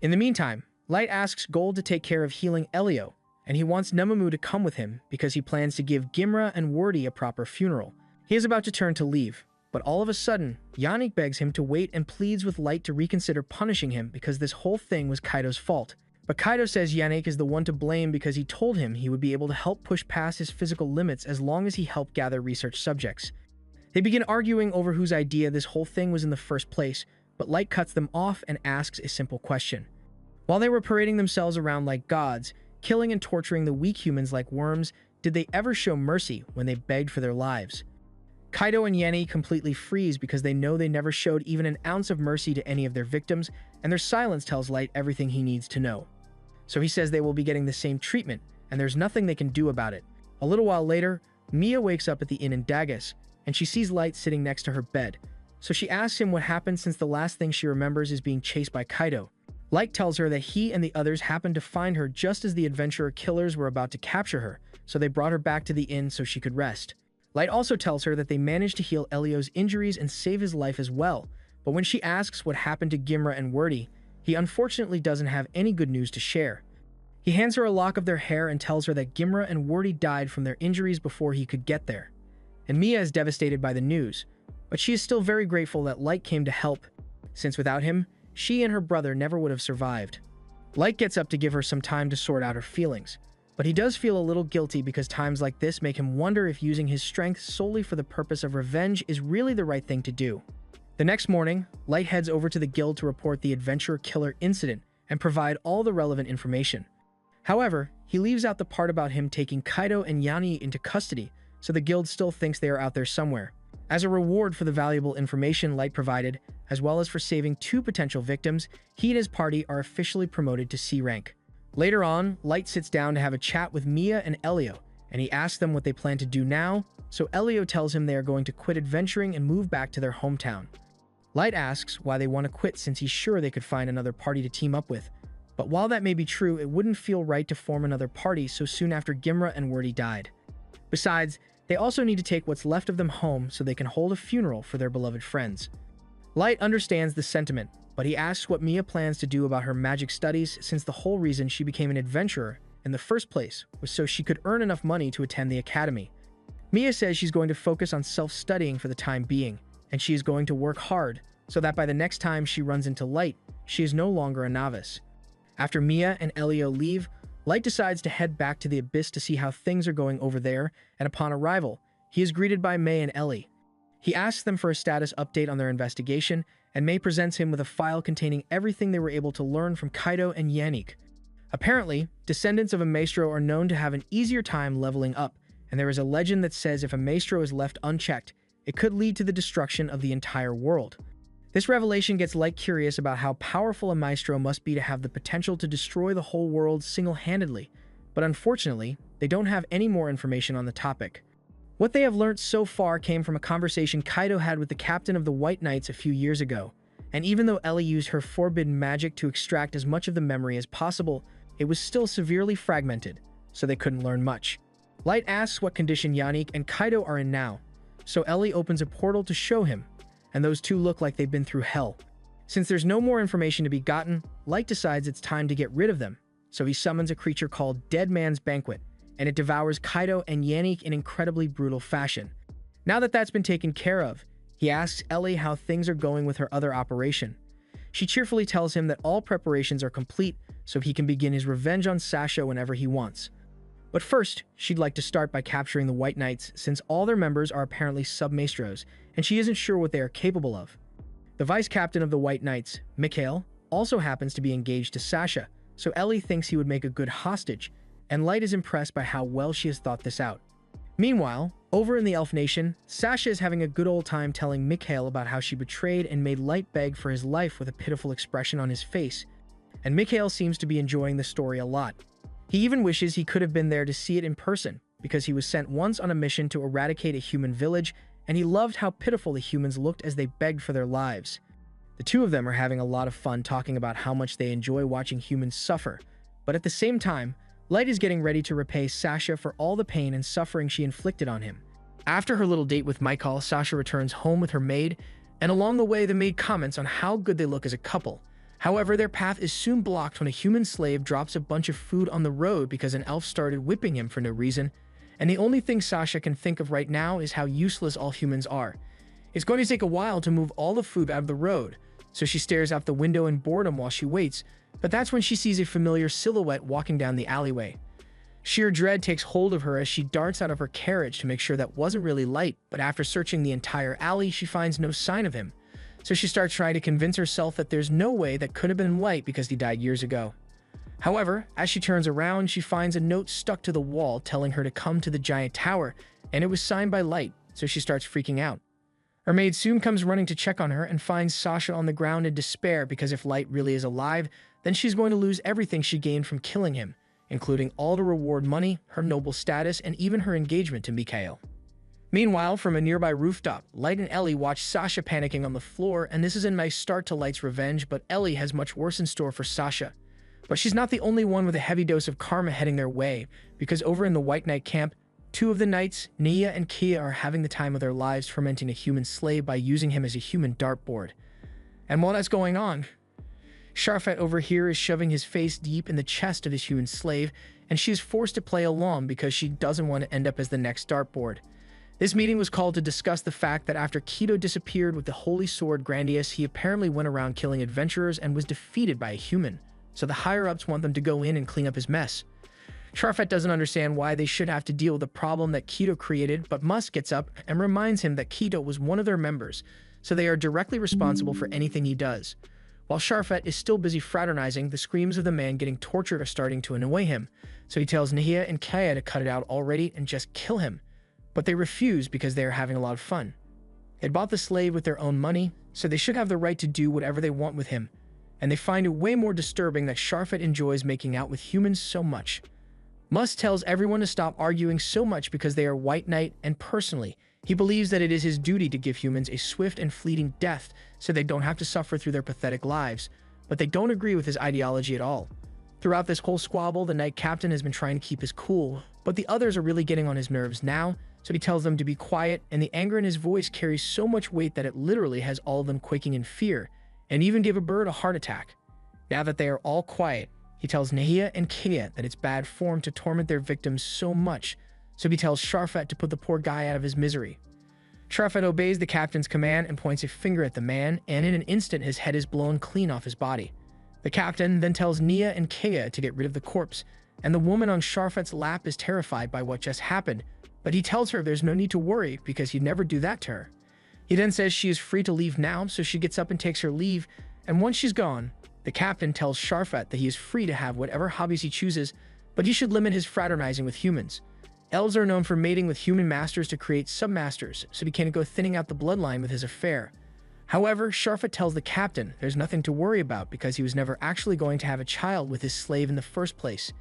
In the meantime, Light asks Gold to take care of healing Elio, and he wants Nemamu to come with him because he plans to give Gimra and Wordy a proper funeral. He is about to turn to leave, but all of a sudden, Yannick begs him to wait and pleads with Light to reconsider punishing him because this whole thing was Kaido's fault. But Kaido says Yannick is the one to blame because he told him he would be able to help push past his physical limits as long as he helped gather research subjects. They begin arguing over whose idea this whole thing was in the first place, but Light cuts them off and asks a simple question. While they were parading themselves around like gods, killing and torturing the weak humans like worms, did they ever show mercy when they begged for their lives? Kaido and Yannick completely freeze because they know they never showed even an ounce of mercy to any of their victims, and their silence tells Light everything he needs to know. So he says they will be getting the same treatment, and there's nothing they can do about it. A little while later, Mia wakes up at the inn in Dagas, and she sees Light sitting next to her bed. So she asks him what happened since the last thing she remembers is being chased by Kaido. Light tells her that he and the others happened to find her just as the adventurer killers were about to capture her, so they brought her back to the inn so she could rest. Light also tells her that they managed to heal Elio's injuries and save his life as well, but when she asks what happened to Gimra and Wordy, he unfortunately doesn't have any good news to share. He hands her a lock of their hair and tells her that Gimra and Wordy died from their injuries before he could get there. And Mia is devastated by the news, but she is still very grateful that Light came to help, since without him, she and her brother never would have survived. Light gets up to give her some time to sort out her feelings, but he does feel a little guilty because times like this make him wonder if using his strength solely for the purpose of revenge is really the right thing to do. The next morning, Light heads over to the guild to report the adventurer killer incident and provide all the relevant information. However, he leaves out the part about him taking Kaido and Yanni into custody, so the guild still thinks they are out there somewhere. As a reward for the valuable information Light provided, as well as for saving two potential victims, he and his party are officially promoted to C rank. Later on, Light sits down to have a chat with Mia and Elio, and he asks them what they plan to do now, so Elio tells him they are going to quit adventuring and move back to their hometown. Light asks why they want to quit since he's sure they could find another party to team up with. But while that may be true, it wouldn't feel right to form another party so soon after Gimra and Wordy died. Besides, they also need to take what's left of them home so they can hold a funeral for their beloved friends. Light understands the sentiment, but he asks what Mia plans to do about her magic studies since the whole reason she became an adventurer in the first place was so she could earn enough money to attend the academy. Mia says she's going to focus on self-studying for the time being, and she is going to work hard so that by the next time she runs into Light, she is no longer a novice. After Mia and Elio leave, Light decides to head back to the Abyss to see how things are going over there, and upon arrival, he is greeted by May and Ellie. He asks them for a status update on their investigation, and May presents him with a file containing everything they were able to learn from Kaido and Yannick. Apparently, descendants of a maestro are known to have an easier time leveling up, and there is a legend that says if a maestro is left unchecked, it could lead to the destruction of the entire world. This revelation gets Light curious about how powerful a maestro must be to have the potential to destroy the whole world single-handedly, but unfortunately, they don't have any more information on the topic. What they have learnt so far came from a conversation Kaido had with the captain of the White Knights a few years ago, and even though Ellie used her forbidden magic to extract as much of the memory as possible, it was still severely fragmented, so they couldn't learn much. Light asks what condition Yannick and Kaido are in now, so Ellie opens a portal to show him, and those two look like they've been through hell. Since there's no more information to be gotten, Light decides it's time to get rid of them, so he summons a creature called Dead Man's Banquet, and it devours Kaido and Yannick in incredibly brutal fashion. Now that that's been taken care of, he asks Ellie how things are going with her other operation. She cheerfully tells him that all preparations are complete so he can begin his revenge on Sasha whenever he wants. But first, she'd like to start by capturing the White Knights since all their members are apparently sub-maestros, and she isn't sure what they are capable of. The vice captain of the White Knights, Mikhail, also happens to be engaged to Sasha, so Ellie thinks he would make a good hostage, and Light is impressed by how well she has thought this out. Meanwhile, over in the Elf Nation, Sasha is having a good old time telling Mikhail about how she betrayed and made Light beg for his life with a pitiful expression on his face, and Mikhail seems to be enjoying the story a lot. He even wishes he could have been there to see it in person, because he was sent once on a mission to eradicate a human village, and he loved how pitiful the humans looked as they begged for their lives. The two of them are having a lot of fun talking about how much they enjoy watching humans suffer, but at the same time, Light is getting ready to repay Sasha for all the pain and suffering she inflicted on him. After her little date with Michael, Sasha returns home with her maid, and along the way the maid comments on how good they look as a couple. However, their path is soon blocked when a human slave drops a bunch of food on the road because an elf started whipping him for no reason, and the only thing Sasha can think of right now is how useless all humans are. It's going to take a while to move all the food out of the road, so she stares out the window in boredom while she waits, but that's when she sees a familiar silhouette walking down the alleyway. Sheer dread takes hold of her as she darts out of her carriage to make sure that wasn't really Light, but after searching the entire alley, she finds no sign of him. So she starts trying to convince herself that there's no way that could have been Light because he died years ago. However, as she turns around, she finds a note stuck to the wall telling her to come to the giant tower, and it was signed by Light, so she starts freaking out. Her maid soon comes running to check on her and finds Sasha on the ground in despair because if Light really is alive, then she's going to lose everything she gained from killing him, including all the reward money, her noble status, and even her engagement to Mikhail. Meanwhile, from a nearby rooftop, Light and Ellie watch Sasha panicking on the floor, and this is a nice start to Light's revenge, but Ellie has much worse in store for Sasha. But she's not the only one with a heavy dose of karma heading their way, because over in the White Knight camp, two of the knights, Nia and Kia, are having the time of their lives fermenting a human slave by using him as a human dartboard. And while that's going on, Sharfet over here is shoving his face deep in the chest of his human slave, and she is forced to play along because she doesn't want to end up as the next dartboard. This meeting was called to discuss the fact that after Keto disappeared with the holy sword Grandius, he apparently went around killing adventurers and was defeated by a human, so the higher-ups want them to go in and clean up his mess. Sharfet doesn't understand why they should have to deal with the problem that Keto created, but Musk gets up and reminds him that Keto was one of their members, so they are directly responsible for anything he does. While Sharfet is still busy fraternizing, the screams of the man getting tortured are starting to annoy him, so he tells Nahia and Kaya to cut it out already and just kill him. But they refuse because they are having a lot of fun. They bought the slave with their own money, so they should have the right to do whatever they want with him, and they find it way more disturbing that Sharfet enjoys making out with humans so much. Musk tells everyone to stop arguing so much because they are White Knight, and personally, he believes that it is his duty to give humans a swift and fleeting death so they don't have to suffer through their pathetic lives, but they don't agree with his ideology at all. Throughout this whole squabble, the Knight Captain has been trying to keep his cool, but the others are really getting on his nerves now, so he tells them to be quiet, and the anger in his voice carries so much weight that it literally has all of them quaking in fear, and even give a bird a heart attack. Now that they are all quiet, he tells Nahia and Kia that it's bad form to torment their victims so much, so he tells Sharfet to put the poor guy out of his misery. Sharfet obeys the captain's command and points a finger at the man, and in an instant his head is blown clean off his body. The captain then tells Nia and Kia to get rid of the corpse, and the woman on Sharfet's lap is terrified by what just happened, but he tells her there's no need to worry because he'd never do that to her. He then says she is free to leave now, so she gets up and takes her leave, and once she's gone, the captain tells Sharfet that he is free to have whatever hobbies he chooses, but he should limit his fraternizing with humans. Elves are known for mating with human masters to create submasters, so he can't go thinning out the bloodline with his affair. However, Sharfet tells the captain there's nothing to worry about because he was never actually going to have a child with his slave in the first place.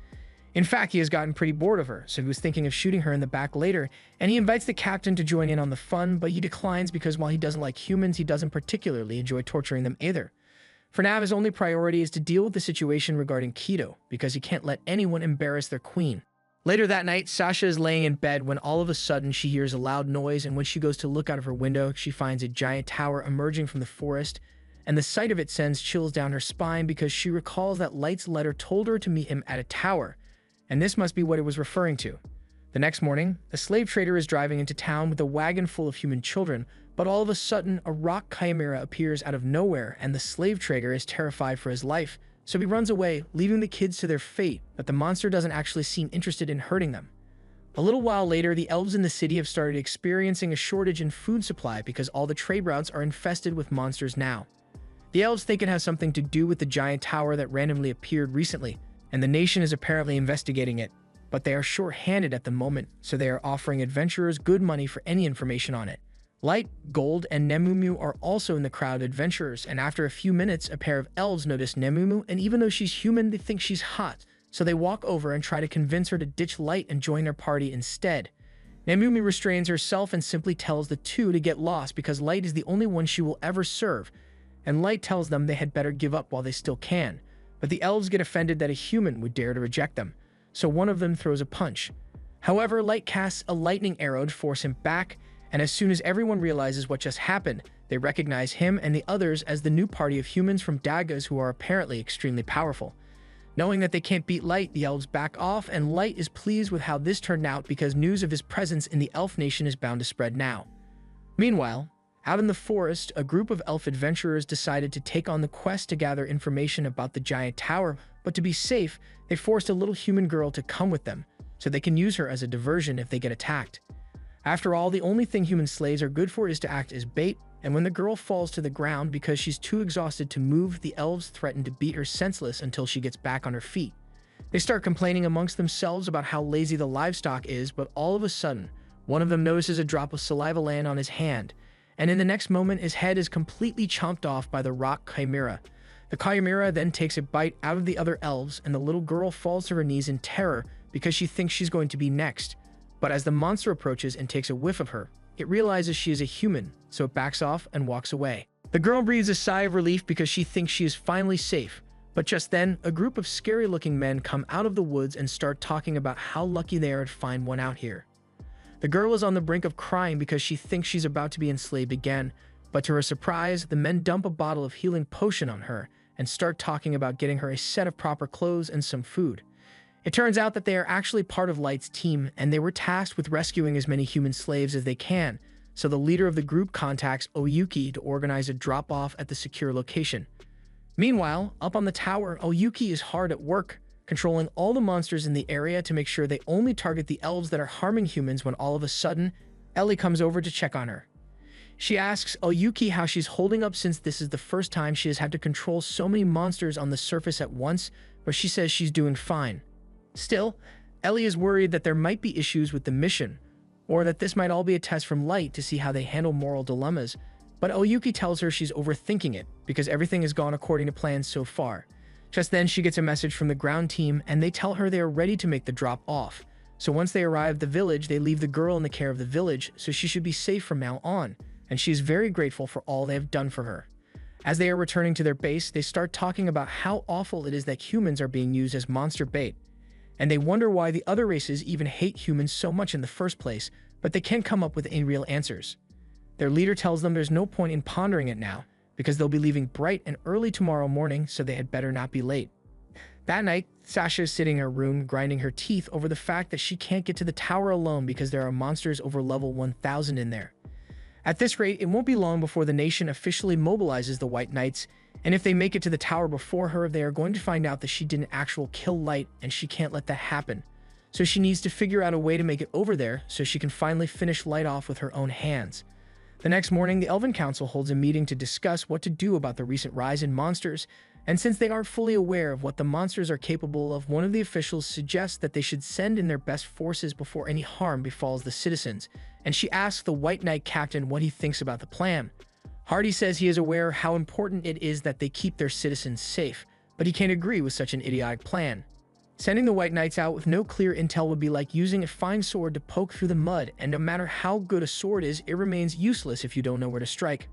In fact, he has gotten pretty bored of her, so he was thinking of shooting her in the back later, and he invites the captain to join in on the fun, but he declines because while he doesn't like humans, he doesn't particularly enjoy torturing them either. For now, his only priority is to deal with the situation regarding Keto, because he can't let anyone embarrass their queen. Later that night, Sasha is laying in bed when all of a sudden she hears a loud noise, and when she goes to look out of her window, she finds a giant tower emerging from the forest, and the sight of it sends chills down her spine because she recalls that Light's letter told her to meet him at a tower, and this must be what it was referring to. The next morning, a slave trader is driving into town with a wagon full of human children, but all of a sudden, a rock chimera appears out of nowhere and the slave trader is terrified for his life, so he runs away, leaving the kids to their fate, but the monster doesn't actually seem interested in hurting them. A little while later, the elves in the city have started experiencing a shortage in food supply because all the trade routes are infested with monsters now. The elves think it has something to do with the giant tower that randomly appeared recently, and the nation is apparently investigating it, but they are short-handed at the moment, so they are offering adventurers good money for any information on it. Light, Gold, and Nemumu are also in the crowd of adventurers, and after a few minutes, a pair of elves notice Nemumu, and even though she's human, they think she's hot, so they walk over and try to convince her to ditch Light and join their party instead. Nemumu restrains herself and simply tells the two to get lost because Light is the only one she will ever serve, and Light tells them they had better give up while they still can. But the elves get offended that a human would dare to reject them, so one of them throws a punch. However, Light casts a lightning arrow to force him back, and as soon as everyone realizes what just happened, they recognize him and the others as the new party of humans from Dagas who are apparently extremely powerful. Knowing that they can't beat Light, the elves back off, and Light is pleased with how this turned out because news of his presence in the elf nation is bound to spread now. Meanwhile, out in the forest, a group of elf adventurers decided to take on the quest to gather information about the giant tower, but to be safe, they forced a little human girl to come with them, so they can use her as a diversion if they get attacked. After all, the only thing human slaves are good for is to act as bait, and when the girl falls to the ground because she's too exhausted to move, the elves threaten to beat her senseless until she gets back on her feet. They start complaining amongst themselves about how lazy the livestock is, but all of a sudden, one of them notices a drop of saliva land on his hand, and in the next moment, his head is completely chomped off by the rock chimera. The chimera then takes a bite out of the other elves, and the little girl falls to her knees in terror because she thinks she's going to be next. But as the monster approaches and takes a whiff of her, it realizes she is a human, so it backs off and walks away. The girl breathes a sigh of relief because she thinks she is finally safe, but just then, a group of scary-looking men come out of the woods and start talking about how lucky they are to find one out here. The girl is on the brink of crying because she thinks she's about to be enslaved again, but to her surprise, the men dump a bottle of healing potion on her and start talking about getting her a set of proper clothes and some food. It turns out that they are actually part of Light's team, and they were tasked with rescuing as many human slaves as they can, so the leader of the group contacts Oyuki to organize a drop-off at the secure location. Meanwhile, up on the tower, Oyuki is hard at work, controlling all the monsters in the area to make sure they only target the elves that are harming humans when all of a sudden, Ellie comes over to check on her. She asks Oyuki how she's holding up since this is the first time she has had to control so many monsters on the surface at once, but she says she's doing fine. Still, Ellie is worried that there might be issues with the mission, or that this might all be a test from Light to see how they handle moral dilemmas, but Oyuki tells her she's overthinking it because everything has gone according to plan so far. Just then, she gets a message from the ground team, and they tell her they are ready to make the drop off. So once they arrive at the village, they leave the girl in the care of the village, so she should be safe from now on, and she is very grateful for all they have done for her. As they are returning to their base, they start talking about how awful it is that humans are being used as monster bait, and they wonder why the other races even hate humans so much in the first place, but they can't come up with any real answers. Their leader tells them there's no point in pondering it now, because they'll be leaving bright and early tomorrow morning, so they had better not be late. That night, Sasha is sitting in her room grinding her teeth over the fact that she can't get to the tower alone because there are monsters over level 1000 in there. At this rate, it won't be long before the nation officially mobilizes the White Knights, and if they make it to the tower before her, they are going to find out that she didn't actually kill Light, and she can't let that happen. So she needs to figure out a way to make it over there so she can finally finish Light off with her own hands. The next morning, the Elven Council holds a meeting to discuss what to do about the recent rise in monsters, and since they aren't fully aware of what the monsters are capable of, one of the officials suggests that they should send in their best forces before any harm befalls the citizens, and she asks the White Knight captain what he thinks about the plan. Hardy says he is aware how important it is that they keep their citizens safe, but he can't agree with such an idiotic plan. Sending the White Knights out with no clear intel would be like using a fine sword to poke through the mud, and no matter how good a sword is, it remains useless if you don't know where to strike.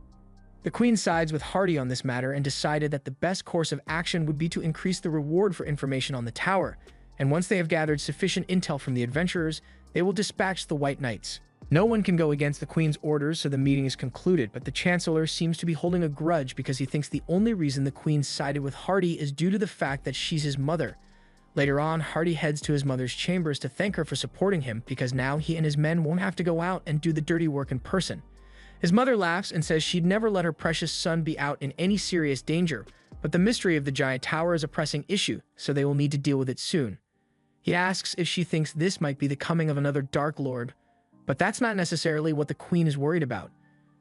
The Queen sides with Hardy on this matter and decided that the best course of action would be to increase the reward for information on the tower, and once they have gathered sufficient intel from the adventurers, they will dispatch the White Knights. No one can go against the Queen's orders, so the meeting is concluded, but the Chancellor seems to be holding a grudge because he thinks the only reason the Queen sided with Hardy is due to the fact that she's his mother. Later on, Hardy heads to his mother's chambers to thank her for supporting him because now he and his men won't have to go out and do the dirty work in person. His mother laughs and says she'd never let her precious son be out in any serious danger, but the mystery of the giant tower is a pressing issue, so they will need to deal with it soon. He asks if she thinks this might be the coming of another Dark Lord, but that's not necessarily what the Queen is worried about.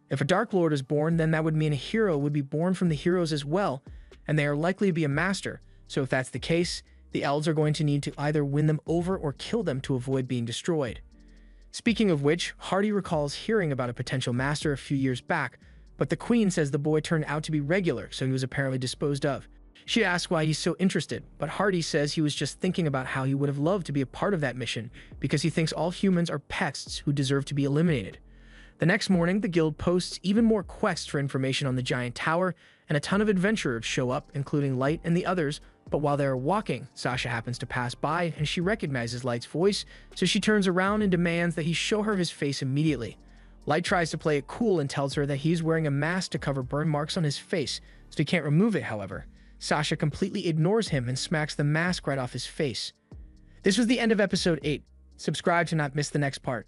If a Dark Lord is born, then that would mean a hero would be born from the heroes as well, and they are likely to be a master, so if that's the case, the elves are going to need to either win them over or kill them to avoid being destroyed. Speaking of which, Hardy recalls hearing about a potential master a few years back, but the Queen says the boy turned out to be regular, so he was apparently disposed of. She asks why he's so interested, but Hardy says he was just thinking about how he would have loved to be a part of that mission because he thinks all humans are pests who deserve to be eliminated. The next morning, the guild posts even more quests for information on the giant tower, and a ton of adventurers show up, including Light and the others, but while they are walking, Sasha happens to pass by and she recognizes Light's voice, so she turns around and demands that he show her his face immediately. Light tries to play it cool and tells her that he's wearing a mask to cover burn marks on his face, so he can't remove it, however. Sasha completely ignores him and smacks the mask right off his face. This was the end of episode 8. Subscribe to not miss the next part.